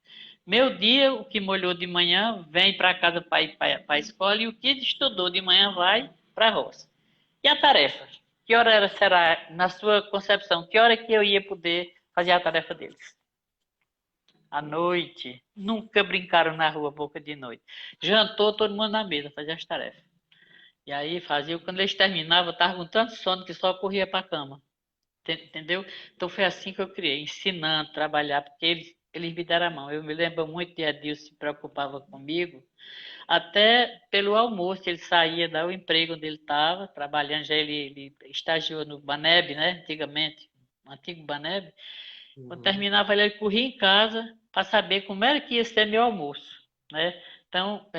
Meu dia, o que molhou de manhã, vem para casa para ir para a escola, e o que estudou de manhã vai para a roça. E a tarefa? Que hora será, na sua concepção, que hora que eu ia poder fazer a tarefa deles? À noite. Nunca brincaram na rua, boca de noite. Jantou todo mundo na mesa, fazia as tarefas. E aí fazia, quando eles terminavam, eu estava com tanto sono que só corria para a cama. Entendeu? Então foi assim que eu criei, ensinando, trabalhar, porque eles me deram a mão. Eu me lembro muito de Adilson se preocupava comigo, até pelo almoço, ele saía do emprego onde ele estava, trabalhando, já ele estagiou no Baneb, né, antigamente, o antigo Baneb. Quando terminava ele corria em casa para saber como era que ia ser meu almoço, né? Então,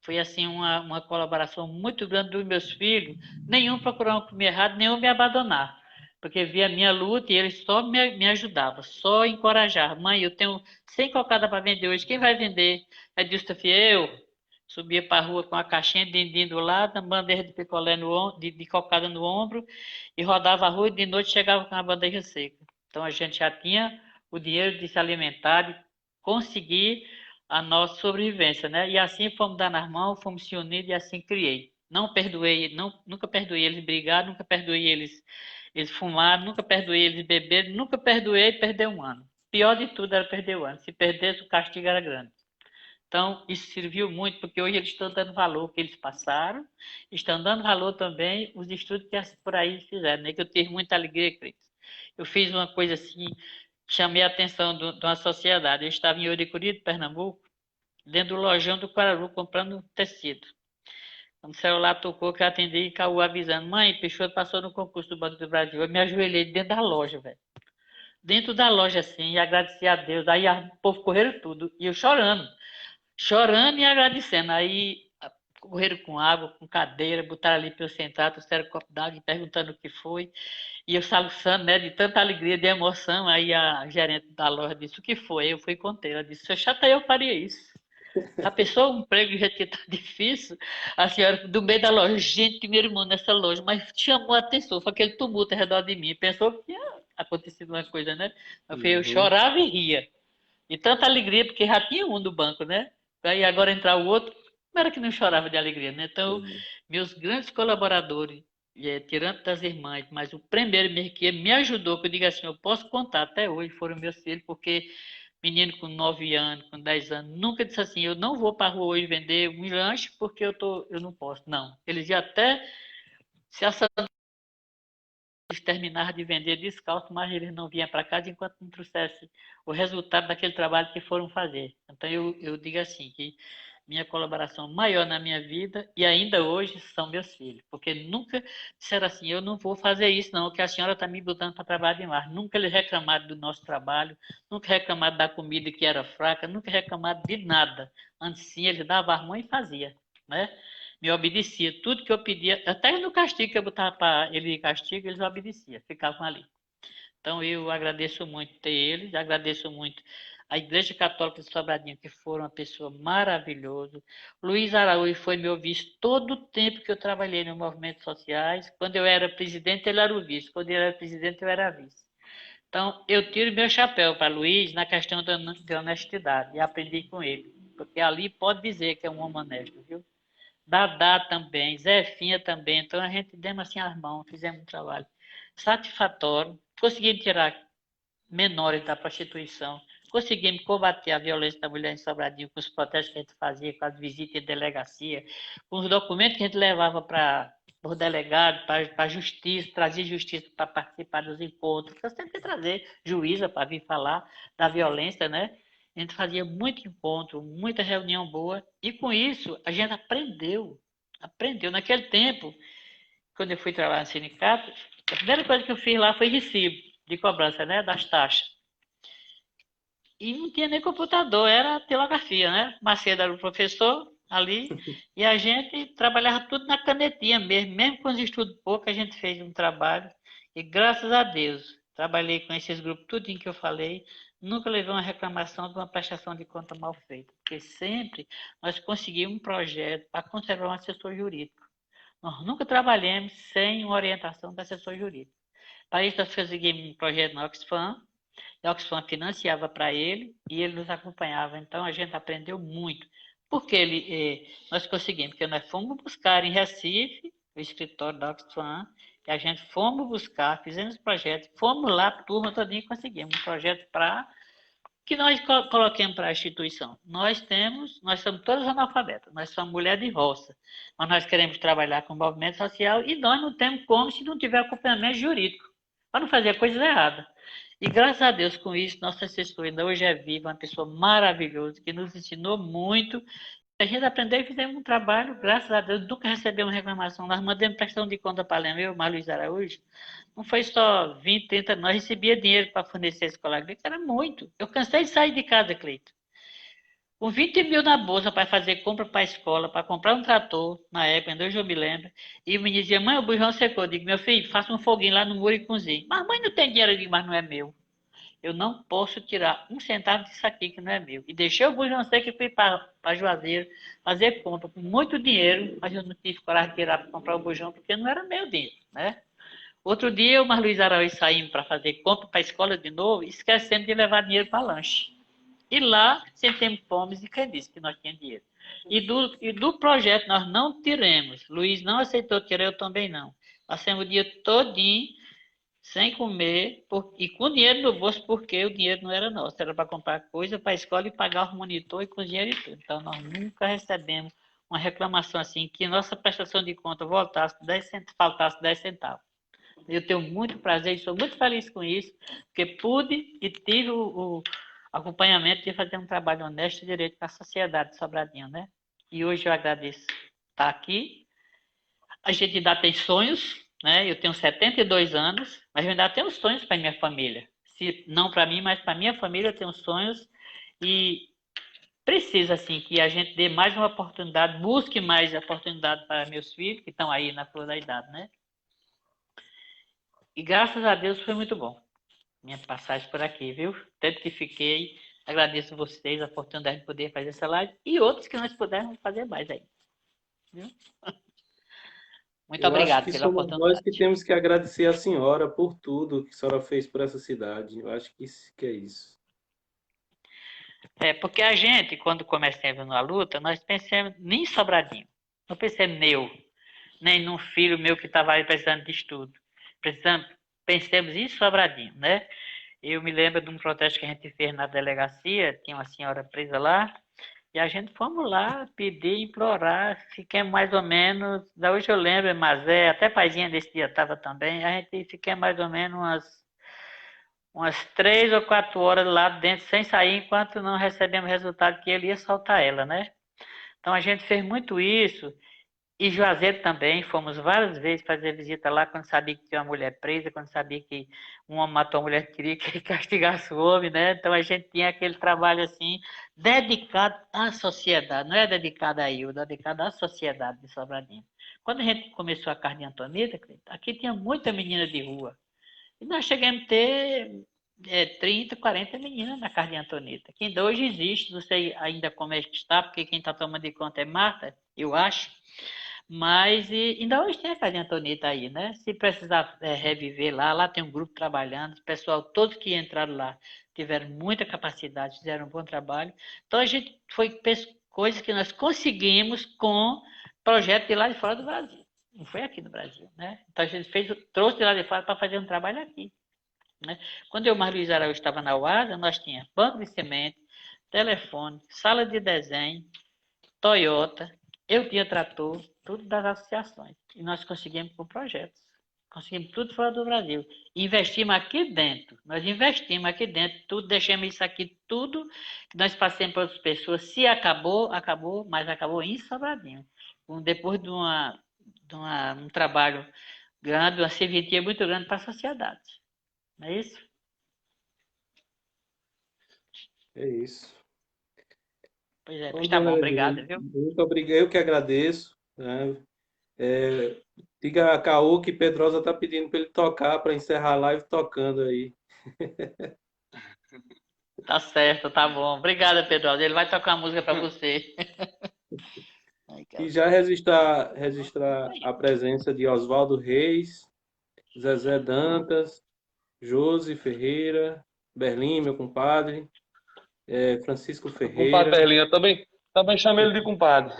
foi assim uma colaboração muito grande dos meus filhos, nenhum procurando comer errado, nenhum me abandonar, porque via a minha luta e eles só me ajudavam, só encorajavam. Mãe, eu tenho 100 cocadas para vender hoje, quem vai vender? É Dilson Fiel. Subia para a rua com a caixinha de dindim do lado, a bandeja de picolé de cocada no ombro, e rodava a rua e de noite chegava com a bandeja seca. Então a gente já tinha o dinheiro de se alimentar, de conseguir a nossa sobrevivência, né? E assim fomos dando as mãos, fomos se unindo e assim criei. Não perdoei, nunca perdoei eles brigar, nunca perdoei eles fumar, nunca perdoei eles beber, nunca perdoei perder um ano. Pior de tudo era perder o ano. Se perdesse, o castigo era grande. Então, isso serviu muito, porque hoje eles estão dando valor ao que eles passaram, estão dando valor também os estudos que por aí fizeram, né? Que eu tive muita alegria, Cris. Eu fiz uma coisa assim, chamei a atenção de uma sociedade. Eu estava em Ouricuri, de Pernambuco, dentro do lojão do Quararu, comprando tecido. Quando o celular tocou, que eu atendi e caiu avisando: mãe, Peixoto passou no concurso do Banco do Brasil. Eu me ajoelhei dentro da loja, velho. Dentro da loja, assim, e agradeci a Deus. Aí o povo correram tudo, e eu chorando e agradecendo. Aí correram com água, com cadeira, botaram ali para eu sentar, trouxeram um copo d'água e perguntando o que foi. E eu soluçando, né, de tanta alegria, de emoção. Aí a gerente da loja disse: o que foi? Eu fui e contei. Ela disse: se eu chateei, eu faria isso. A pessoa, um emprego do jeito que está difícil, a senhora do meio da loja, gente, meu irmão nessa loja, mas chamou a atenção, foi aquele tumulto ao redor de mim, pensou que tinha acontecido uma coisa, né? Eu chorava e ria, e tanta alegria, porque já tinha um do banco, né? Aí agora entrar o outro, como era que não chorava de alegria, né? Então, meus grandes colaboradores, tirando das irmãs, mas o primeiro mesmo que me ajudou, que eu digo assim, eu posso contar até hoje, foram meus filhos, porque menino com 9 anos, com 10 anos, nunca disse assim, eu não vou para a rua hoje vender um lanche porque eu não posso. Não. Eles iam até se terminar de vender descalço, mas eles não vinham para casa enquanto não trouxesse o resultado daquele trabalho que foram fazer. Então eu digo assim, que minha colaboração maior na minha vida e ainda hoje são meus filhos, porque nunca disseram assim, eu não vou fazer isso não, que a senhora está me botando para trabalhar demais. Nunca eles reclamaram do nosso trabalho, nunca reclamaram da comida que era fraca, nunca reclamaram de nada. Antes sim, eles davam as mãos e faziam, né? Me obedecia. Tudo que eu pedia, até no castigo que eu botava para ele de castigo, eles obedeciam, ficavam ali. Então eu agradeço muito ter eles, agradeço muito a Igreja Católica de Sobradinho, que foram uma pessoa maravilhosa. Luiz Araújo foi meu vice todo o tempo que eu trabalhei nos movimentos sociais. Quando eu era presidente, ele era o vice. Quando ele era presidente, eu era vice. Então, eu tiro meu chapéu para Luiz na questão de honestidade, e aprendi com ele. Porque ali pode dizer que é um homem honesto, viu? Dadá também, Zefinha também. Então a gente demos assim as mãos, fizemos um trabalho satisfatório, conseguimos tirar menores da prostituição, conseguimos combater a violência da mulher em Sobradinho com os protestos que a gente fazia, com as visitas em delegacia, com os documentos que a gente levava para o delegado, para a justiça, trazia justiça para participar dos encontros. Eu sempre que trazer juíza para vir falar da violência, né? A gente fazia muito encontro, muita reunião boa, e com isso a gente aprendeu. Aprendeu. Naquele tempo, quando eu fui trabalhar no sindicato, a primeira coisa que eu fiz lá foi recibo de cobrança, né, das taxas. E não tinha nem computador, era telografia, né? Macedo era o professor, ali, e a gente trabalhava tudo na canetinha mesmo, mesmo com os estudos poucos, a gente fez um trabalho, e graças a Deus, trabalhei com esses grupos, tudinho que eu falei, nunca levei uma reclamação de uma prestação de conta mal feita, porque sempre nós conseguimos um projeto para conservar um assessor jurídico. Nós nunca trabalhamos sem uma orientação do assessor jurídico. Para isso, nós conseguimos um projeto na Oxfam, a Oxfam financiava para ele e ele nos acompanhava. Então, a gente aprendeu muito. Porque nós conseguimos, porque nós fomos buscar em Recife, o escritório da Oxfam, e a gente fomos buscar, fizemos projetos, fomos lá, turma todinha, e conseguimos um projeto para que nós coloquemos para a instituição. Nós somos todos analfabetos, nós somos mulher de roça, mas nós queremos trabalhar com o movimento social e nós não temos como se não tiver acompanhamento jurídico, para não fazer coisas erradas. E graças a Deus com isso, nossa assessora ainda hoje é viva, uma pessoa maravilhosa, que nos ensinou muito. A gente aprendeu e fizemos um trabalho, graças a Deus, nunca recebemos reclamação. Nós mandamos prestação de conta para a eu, Marluiz Araújo. Não foi só 20, 30, nós recebia dinheiro para fornecer a escola agrícola, era muito. Eu cansei de sair de casa, Cleito. Com 20 mil na bolsa para fazer compra para a escola, para comprar um trator, na época, ainda hoje eu me lembro. E o menino dizia, mãe, o bujão secou. Eu digo, meu filho, faça um foguinho lá no muro e cozinhe. Mas mãe, não tem dinheiro. Eu digo, mas não é meu. Eu não posso tirar um centavo disso aqui que não é meu. E deixei o bujão seco e fui para Juazeiro fazer compra com muito dinheiro, mas eu não tive coragem de tirar para comprar o bujão porque não era meu dinheiro, né? Outro dia, eu e o Marluiz Araújo saímos para fazer compra para a escola de novo, esquecendo de levar dinheiro para lanche. E lá, sentemos fomes e quem disse que nós tínhamos dinheiro. E do projeto nós não tiramos. Luiz não aceitou tirar, eu também não. Passamos o dia todinho sem comer e com dinheiro no bolso, porque o dinheiro não era nosso, era para comprar coisa para a escola e pagar o monitor e com dinheiro e tudo. Então, nós nunca recebemos uma reclamação assim, que nossa prestação de conta voltasse 10 centavos, faltasse 10 centavos. Eu tenho muito prazer e sou muito feliz com isso, porque pude e tive o acompanhamento de fazer um trabalho honesto e direito para a sociedade de Sobradinho, né? E hoje eu agradeço estar aqui. A gente ainda tem sonhos, né? Eu tenho 72 anos, mas eu ainda tenho sonhos para minha família. Se não para mim, mas para minha família eu tenho sonhos e precisa assim que a gente dê mais uma oportunidade, busque mais oportunidade para meus filhos que estão aí na flor da idade, né? E graças a Deus foi muito bom minha passagem por aqui, viu? Tanto que fiquei, agradeço vocês a oportunidade de poder fazer essa live e outros que nós pudermos fazer mais aí, viu? Muito Eu acho obrigado que pela somos nós que oportunidade. temos que agradecer a senhora por tudo que a senhora fez por essa cidade. Eu acho que é isso. Porque a gente, quando começamos na luta, nós pensamos nem em Sobradinho. Não pensamos meu, nem num filho meu que estava aí precisando de estudo. Pensamos em Sobradinho, né? Eu me lembro de um protesto que a gente fez na delegacia, tinha uma senhora presa lá, e a gente fomos lá pedir, implorar, fiquemos mais ou menos, da hoje eu lembro, Mazé, até Paizinha desse dia estava também, a gente fiquemos mais ou menos umas 3 ou 4 horas lá dentro, sem sair, enquanto não recebemos o resultado que ele ia soltar ela, né? Então a gente fez muito isso, e Juazeiro também, fomos várias vezes fazer visita lá, quando sabia que tinha uma mulher presa, quando sabia que um homem matou a mulher, queria que castigasse o homem, né? Então a gente tinha aquele trabalho assim, dedicado à sociedade, não é dedicado a eu, dedicado à sociedade de Sobradinho. Quando a gente começou a Carne Antonieta, aqui tinha muita menina de rua, e nós chegamos a ter 30, 40 meninas na Carne Antonieta, que ainda hoje existe, não sei ainda como é que está, porque quem está tomando de conta é Marta, eu acho, mas ainda hoje tem a Casa Antonieta aí, né? Se precisar reviver lá tem um grupo trabalhando, o pessoal, todos que entraram lá tiveram muita capacidade, fizeram um bom trabalho. Então a gente foi coisas que nós conseguimos com projeto de lá de fora do Brasil. Não foi aqui no Brasil, né? Então a gente trouxe de lá de fora para fazer um trabalho aqui, né? Quando eu, Marluiz Araújo, estava na UASA, nós tínhamos banco de semente, telefone, sala de desenho, Toyota, eu tinha trator, tudo das associações. E nós conseguimos com projetos. Conseguimos tudo fora do Brasil. Investimos aqui dentro. Nós investimos aqui dentro, tudo, deixamos isso aqui, tudo que nós passamos para outras pessoas. Se acabou, acabou, mas acabou em Sobradinho. Depois um trabalho grande, uma serventia muito grande para a sociedade. Não é isso? É isso. Pois é, Bom, pois tá bom, dona obrigado, Evelina, viu? muito obrigado, eu que agradeço, né? É, diga a Caô que Pedrosa tá pedindo para ele tocar, para encerrar a live tocando aí. Tá certo, tá bom. Obrigada, Pedro. Ele vai tocar uma música para você. Ai, E cara. já registrar a presença de Oswaldo Reis, Zezé Dantas, Josi Ferreira, Berlim, meu compadre, Francisco O compadre Ferreira. Berlinha, também chamei ele de compadre.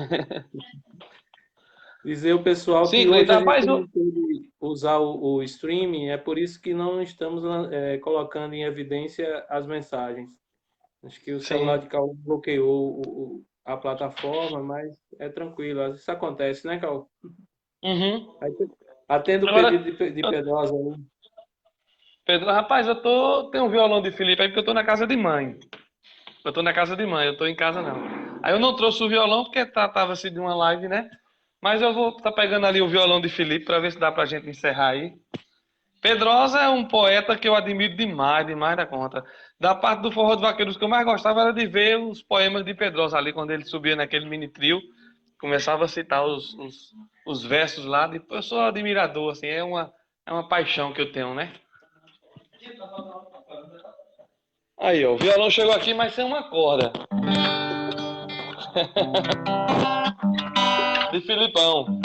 Dizer ao pessoal Sim, que Cleiton, hoje a gente rapaz, não pôde usar o streaming, é por isso que não estamos colocando em evidência as mensagens. Acho que o celular sim. de Cal bloqueou a plataforma, mas é tranquilo. Isso acontece, né, Cal? Uhum. Aí, atendo o Agora, pedido de Pedrosa aí. Pedro, rapaz, tenho um violão de Felipe aí porque eu tô na casa de mãe. Eu tô na casa de mãe, eu tô em casa não. Aí eu não trouxe o violão porque tratava-se de uma live, né? Mas eu vou tá pegando ali o violão de Felipe para ver se dá pra gente encerrar aí. Pedrosa é um poeta que eu admiro demais, demais da conta. Da parte do Forró dos Vaqueiros que eu mais gostava era de ver os poemas de Pedrosa ali, quando ele subia naquele mini trio, começava a citar os versos lá. Eu sou admirador, assim, é uma paixão que eu tenho, né? Aí, ó, o violão chegou aqui, mas sem uma corda. De Filipão.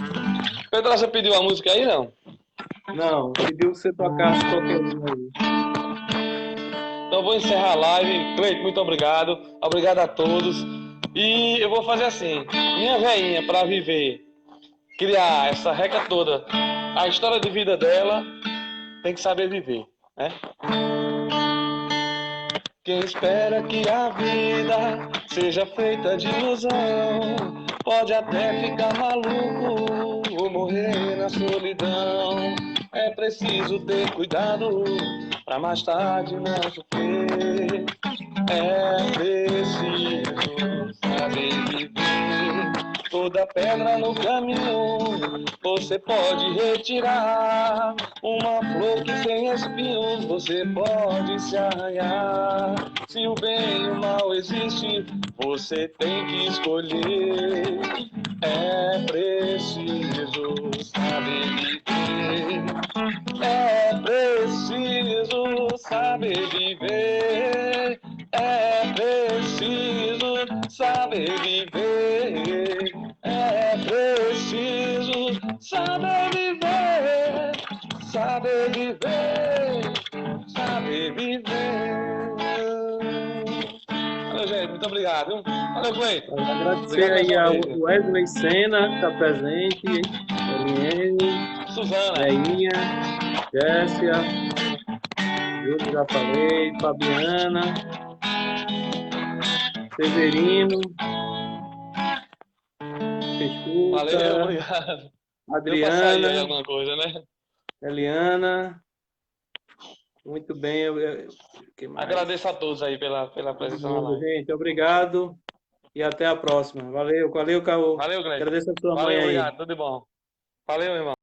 Pedrosa pediu a música aí, não? Não, pediu que você tocasse qualquer um aí. Então eu vou encerrar a live. Cleito, muito obrigado. Obrigado a todos. E eu vou fazer assim. Minha veinha, para viver, criar essa reca toda, a história de vida dela, tem que saber viver, né? Quem espera que a vida seja feita de ilusão, pode até ficar maluco ou morrer na solidão. É preciso ter cuidado pra mais tarde não sofrer. É preciso saber viver. Toda pedra no caminho você pode retirar. Uma flor que tem espinhos você pode se arranhar. Se o bem e o mal existe, você tem que escolher. É preciso saber viver. É preciso saber viver. É preciso saber viver. É preciso saber viver. Saber viver. Saber viver. Valeu, gente. Muito obrigado. Viu? Valeu, Cleiton. Agradecer Obrigado mais aí uma a vez. Wesley Sena, que está presente, Eliane, Suzana. Neinha, Jéssica, Júlio já falei, Fabiana, Severino, Valeu, Peixoto, obrigado. Deu pra sair aí Adriana, alguma coisa, né? Eliana, muito bem. Que mais? Agradeço a todos aí pela Todo presença na mundo, live. gente. Obrigado e até a próxima. Valeu, valeu, Caô. Valeu, Gleiton. Agradeço a sua mãe Valeu, aí. obrigado. Tudo de bom. Valeu, irmão.